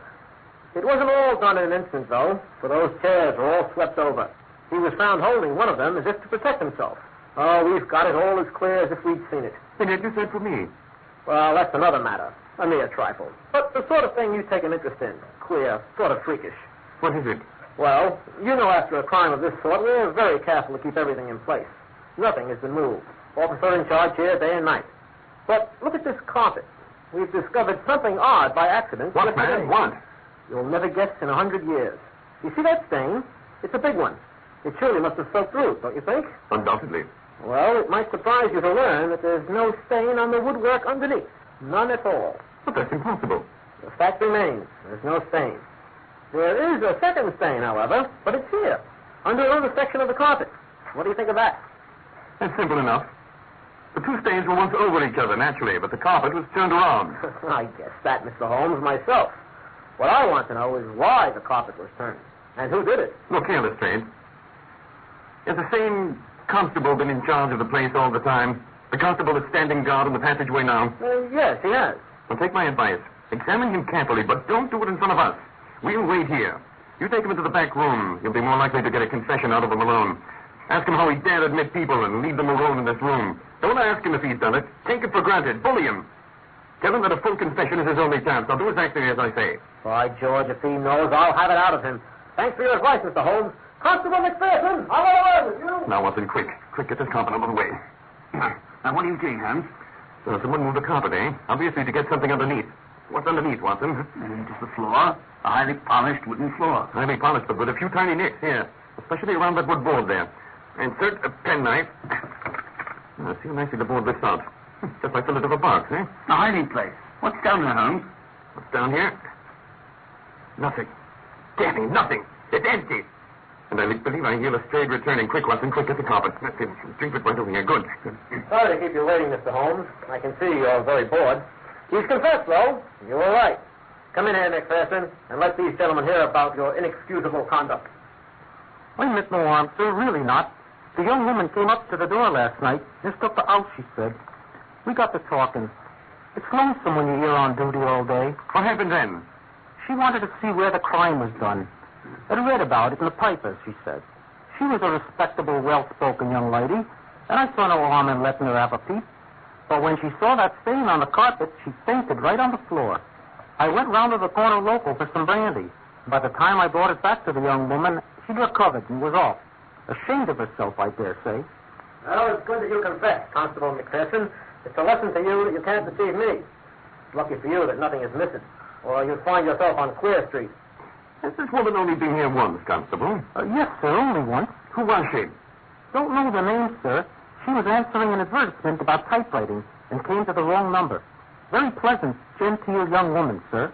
Speaker 1: It wasn't all done in an instant, though, for those chairs were all swept over. He was found holding one of them as if to protect himself. Oh, we've got it all as clear as if we'd seen it.
Speaker 3: And yet you said for me.
Speaker 1: Well, that's another matter. A mere trifle. But the sort of thing you take an interest in. Queer, sort of freakish.
Speaker 3: What is it?
Speaker 8: Well, you know after a crime of this sort, we're very careful to keep everything in place. Nothing has been moved. Officer in charge here day and night. But look at this carpet. We've discovered something odd by accident.
Speaker 3: What, man? What?
Speaker 8: You'll never guess in 100 years. You see that stain? It's a big one. It surely must have soaked through, don't you think?
Speaker 3: Undoubtedly.
Speaker 8: Well, it might surprise you to learn that there's no stain on the woodwork underneath. None at all.
Speaker 3: But that's impossible.
Speaker 8: The fact remains. There's no stain. There is a second stain, however, but it's here, under another section of the carpet. What do you think of that?
Speaker 3: That's simple enough. The two stains were once over each other, naturally, but the carpet was turned around.
Speaker 8: I guess that, Mr. Holmes, myself. What I want to know is why the carpet was turned, and who did it.
Speaker 3: Look here, Lestrade. Has the same constable been in charge of the place all the time? The constable that's standing guard in the passageway now?
Speaker 8: Yes, he has.
Speaker 3: Well, take my advice. Examine him carefully, but don't do it in front of us. We'll wait here. You take him into the back room. You'll be more likely to get a confession out of him alone. Ask him how he dared admit people and leave them alone in this room. Don't ask him if he's done it. Take it for granted. Bully him. Tell him that a full confession is his only chance. I'll do exactly as I say.
Speaker 8: By George, if he knows, I'll have it out of him. Thanks for your advice, Mr. Holmes. Constable McPherson, I'll go away with you.
Speaker 3: Now, Watson, quick. Quick, get this carpet out of the way.
Speaker 2: Now, what are you doing, Holmes?
Speaker 3: So someone moved the carpet, eh? Obviously to get something underneath. What's underneath, Watson?
Speaker 2: Just the floor. A highly polished wooden floor.
Speaker 3: Highly polished, but with a few tiny nicks here. Especially around that wood board there. Insert a penknife. Now, see how nicely the board lifts out. Just like the lid of a box, eh?
Speaker 2: A hiding place. What's down there, Holmes?
Speaker 3: What's down here? Nothing. Damn it, nothing. It's empty. And I believe I hear Lestrade returning. Quick, Watson, quick, get the carpet. That's it. Drink it right over here. Good.
Speaker 8: Sorry to keep you waiting, Mr. Holmes. I can see you're very bored. He's confessed, though. You were right. Come in here, McPherson, and let these gentlemen hear about your inexcusable conduct.
Speaker 1: I admit no harm, sir. Really not. The young woman came up to the door last night. Just up the out, she said. We got to talking. It's lonesome when you're here on duty all day.
Speaker 3: What happened then?
Speaker 1: She wanted to see where the crime was done. I'd read about it in the papers, she said. She was a respectable, well-spoken young lady, and I saw no harm in letting her have a peep. But when she saw that stain on the carpet, she fainted right on the floor. I went round to the corner local for some brandy. By the time I brought it back to the young woman, she'd recovered and was off. Ashamed of herself, I dare say.
Speaker 8: Well, it's good that you confess, Constable McPherson. It's a lesson to you that you can't deceive me. It's lucky for you that nothing is missing, or you'd find yourself on Queer Street.
Speaker 3: Has this woman only been here once, Constable?
Speaker 1: Yes, sir, only once.
Speaker 3: Who was she?
Speaker 1: Don't know the name, sir. She was answering an advertisement about typewriting and came to the wrong number. Very pleasant, genteel young woman, sir.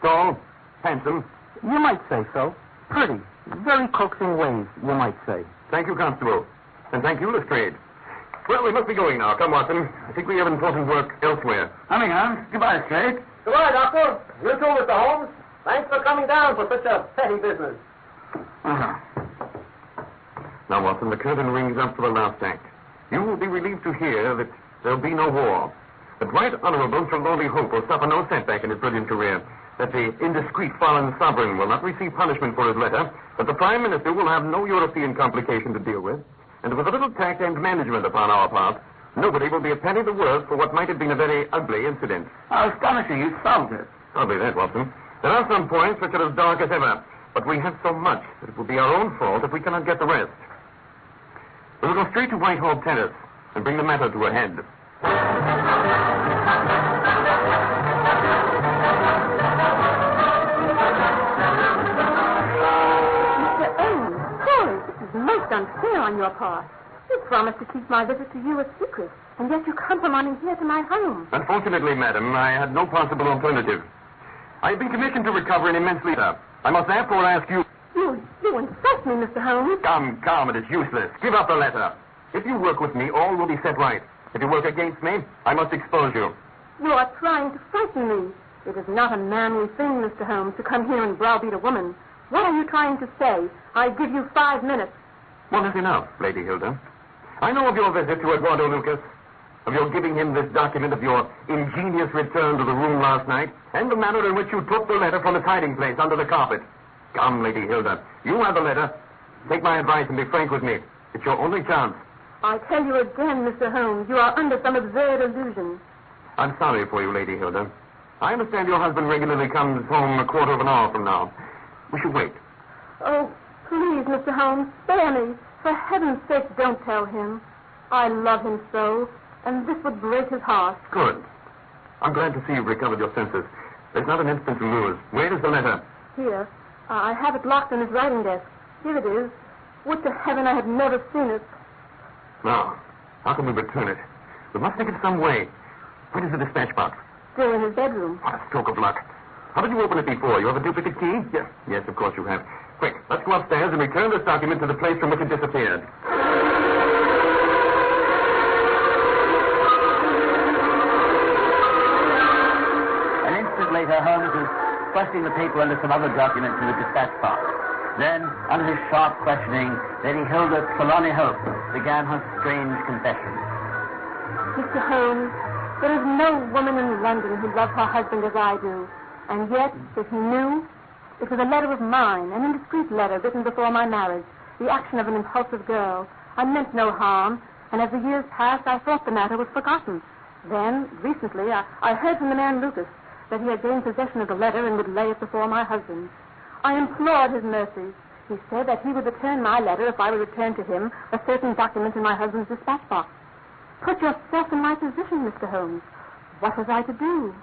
Speaker 3: Tall? Handsome?
Speaker 1: You might say so. Pretty. Very coaxing ways, you might say.
Speaker 3: Thank you, Constable. And thank you, Lestrade. Well, we must be going now. Come, Watson. I think we have important work elsewhere.
Speaker 2: Coming, Holmes. Goodbye, Lestrade.
Speaker 8: Goodbye, Doctor. You too, Mr. Holmes. Thanks for coming down for such a petty business.
Speaker 2: Uh-huh.
Speaker 3: Now, Watson, the curtain rings up for the last act. You will be relieved to hear that there'll be no war. That Right Honorable Sir Lordly Hope will suffer no setback in his brilliant career. That the indiscreet foreign sovereign will not receive punishment for his letter. That the Prime Minister will have no European complication to deal with. And with a little tact and management upon our part, nobody will be a penny the worse for what might have been a very ugly incident.
Speaker 2: How astonishing. You solved it.
Speaker 3: Hardly that, Watson. There are some points which are as dark as ever, but we have so much that it will be our own fault if we cannot get the rest. We will go straight to Whitehall Terrace and bring the matter to a head.
Speaker 4: Most unfair on your part. You promised to keep my visit to you a secret, and yet you come from on here to my home.
Speaker 3: Unfortunately, madam, I had no possible alternative. I have been commissioned to recover an immense letter. I must therefore ask you...
Speaker 4: You insult me, Mr. Holmes.
Speaker 3: Come, it is useless. Give up the letter. If you work with me, all will be set right. If you work against me, I must expose you.
Speaker 4: You are trying to frighten me. It is not a manly thing, Mr. Holmes, to come here and browbeat a woman. What are you trying to say? I give you 5 minutes.
Speaker 3: One is enough, Lady Hilda. I know of your visit to Eduardo Lucas, of your giving him this document, of your ingenious return to the room last night, and the manner in which you took the letter from its hiding place under the carpet. Come, Lady Hilda. You have the letter. Take my advice and be frank with me. It's your only chance.
Speaker 4: I tell you again, Mr. Holmes, you are under some absurd illusion.
Speaker 3: I'm sorry for you, Lady Hilda. I understand your husband regularly comes home a quarter of an hour from now. We should wait.
Speaker 4: Oh, please, Mr. Holmes, spare me. For heaven's sake, don't tell him. I love him so, and this would break his heart.
Speaker 3: Good. I'm glad to see you've recovered your senses. There's not an instant to lose. Where is the letter?
Speaker 4: Here. I have it locked in his writing desk. Here it is. Would to heaven I had never seen it.
Speaker 3: Now, how can we return it? We must think of some way. Where is the dispatch box?
Speaker 4: Still in his bedroom.
Speaker 3: What a stroke of luck. How did you open it before? You have a duplicate key? Yes. Yes, of course you have. Quick, let's go upstairs and return this document to the place from which it disappeared.
Speaker 2: An instant later, Holmes was thrusting the paper under some other documents in the dispatch box. Then, under his sharp questioning, Lady Hilda Trelawney Hope began her strange confession.
Speaker 4: Mr. Holmes, there is no woman in London who loves her husband as I do. And yet, if he knew, it was a letter of mine, an indiscreet letter written before my marriage, the action of an impulsive girl. I meant no harm, and as the years passed, I thought the matter was forgotten. Then, recently, I heard from the man Lucas that he had gained possession of the letter and would lay it before my husband. I implored his mercy. He said that he would return my letter if I would return to him a certain document in my husband's dispatch box. Put yourself in my position, Mr. Holmes. What was I to do?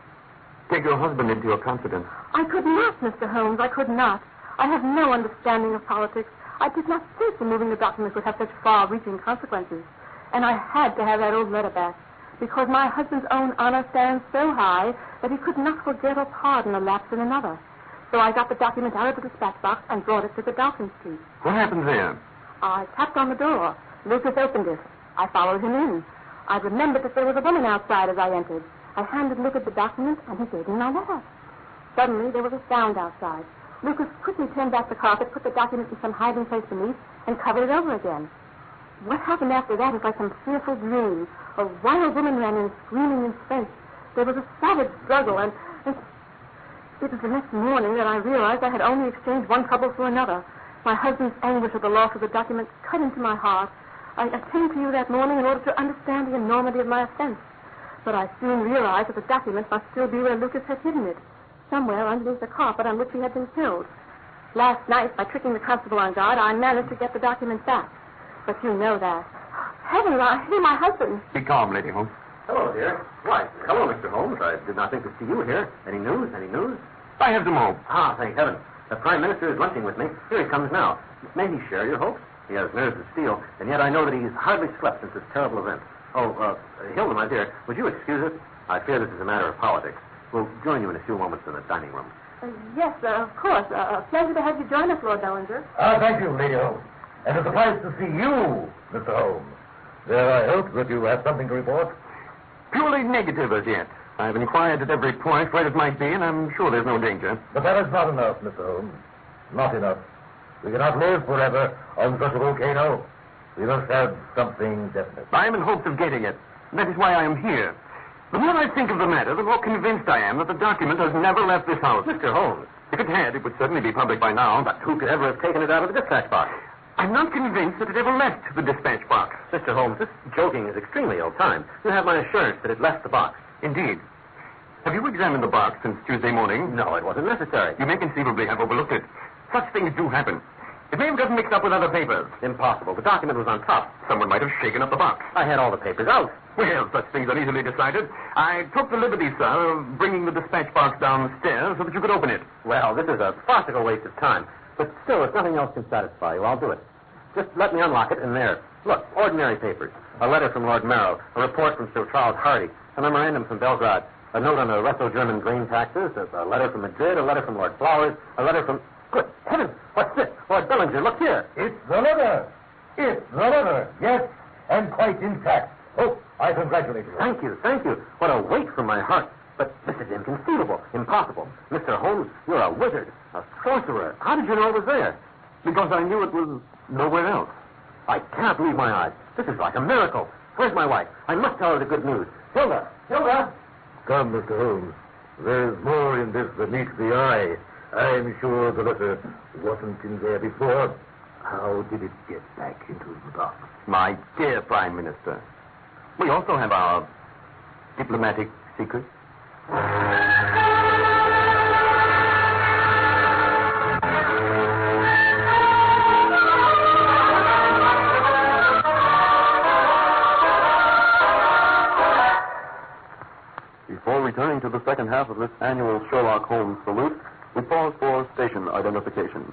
Speaker 3: Take your husband into your confidence.
Speaker 4: I could not, Mr. Holmes. I could not. I have no understanding of politics. I did not think removing the document would have such far-reaching consequences. And I had to have that old letter back, because my husband's own honor stands so high that he could not forget or pardon a lapse in another. So I got the document out of the dispatch box and brought it to the Dawkins Street.
Speaker 3: What happened there?
Speaker 4: I tapped on the door. Lucas opened it. I followed him in. I remembered that there was a woman outside as I entered. I handed Lucas the document, and he gave me my letter. Suddenly, there was a sound outside. Lucas quickly turned back the carpet, put the document in some hiding place beneath, and covered it over again. What happened after that was like some fearful dream. A wild woman ran in, screaming in French. There was a savage struggle, and it was the next morning that I realized I had only exchanged one trouble for another. My husband's anguish at the loss of the document cut into my heart. I came to you that morning in order to understand the enormity of my offense. But I soon realized that the document must still be where Lucas had hidden it, somewhere underneath the carpet on which he had been killed. Last night, by tricking the constable on guard, I managed to get the document back. But you know that. Heavens, I hear my husband.
Speaker 3: Be calm, Lady Holmes.
Speaker 9: Hello, dear. Why, hello, Mr. Holmes. I did not think to see you here. Any news? Any news?
Speaker 3: I have them all.
Speaker 9: Ah, thank heaven. The Prime Minister is lunching with me. Here he comes now. May he share your hopes? He has nerves of steel, and yet I know that he's hardly slept since this terrible event. Oh, Hilda, my dear, would you excuse us? I fear this is a matter of politics. We'll join you in a few moments in the dining room.
Speaker 4: Yes, of course. Pleasure to have you join us, Lord Bellinger.
Speaker 5: Thank you, Lady Holmes. And it's a pleasure to see you, Mr. Holmes. There, I hope that you have something to report.
Speaker 3: Purely negative as yet. I've inquired at every point where it might be, and I'm sure there's no danger.
Speaker 5: But that is not enough, Mr. Holmes. Not enough. We cannot live forever on such a volcano. We must have something definite.
Speaker 3: I'm in hopes of getting it. That is why I am here. The more I think of the matter, the more convinced I am that the document has never left this house.
Speaker 9: Mr. Holmes.
Speaker 3: If it had, it would certainly be public by now.
Speaker 9: But who could ever have taken it out of the dispatch box?
Speaker 3: I'm not convinced that it ever left the dispatch box.
Speaker 9: Mr. Holmes, this joking is extremely ill-timed. You have my assurance that it left the box.
Speaker 3: Indeed. Have you examined the box since Tuesday morning?
Speaker 9: No, it wasn't necessary.
Speaker 3: You may conceivably have overlooked it. Such things do happen. It may have gotten mixed up with other papers.
Speaker 9: Impossible. The document was on top.
Speaker 3: Someone might have shaken up the box.
Speaker 9: I had all the papers out.
Speaker 3: Well, such things are easily decided. I took the liberty, sir, of bringing the dispatch box downstairs so that you could open it.
Speaker 9: Well, this is a farcical waste of time. But still, if nothing else can satisfy you, I'll do it. Just let me unlock it, and there. Look, ordinary papers. A letter from Lord Marrow, a report from Sir Charles Hardy, a memorandum from Belgrade, a note on the Russo-German grain taxes, a letter from Madrid, a letter from Lord Flowers, a letter from... Good heavens! What's this? Lord Bellinger, look here.
Speaker 5: It's the letter. It's the letter. Yes, and quite intact. Oh, I congratulate you.
Speaker 9: Thank you, thank you. What a weight from my heart. But this is inconceivable, impossible. Mr. Holmes, you're a wizard, a sorcerer. How did you know it was there?
Speaker 3: Because I knew it was nowhere else.
Speaker 9: I can't believe my eyes. This is like a miracle. Where's my wife? I must tell her the good news. Hilda! Hilda!
Speaker 5: Come, Mr. Holmes. There's more in this than meets the eye. I'm sure the letter wasn't in there before. How did it get back into the box?
Speaker 3: My dear Prime Minister, we also have our diplomatic secrets.
Speaker 7: returning to the second half of this annual Sherlock Holmes salute, we pause for station identification.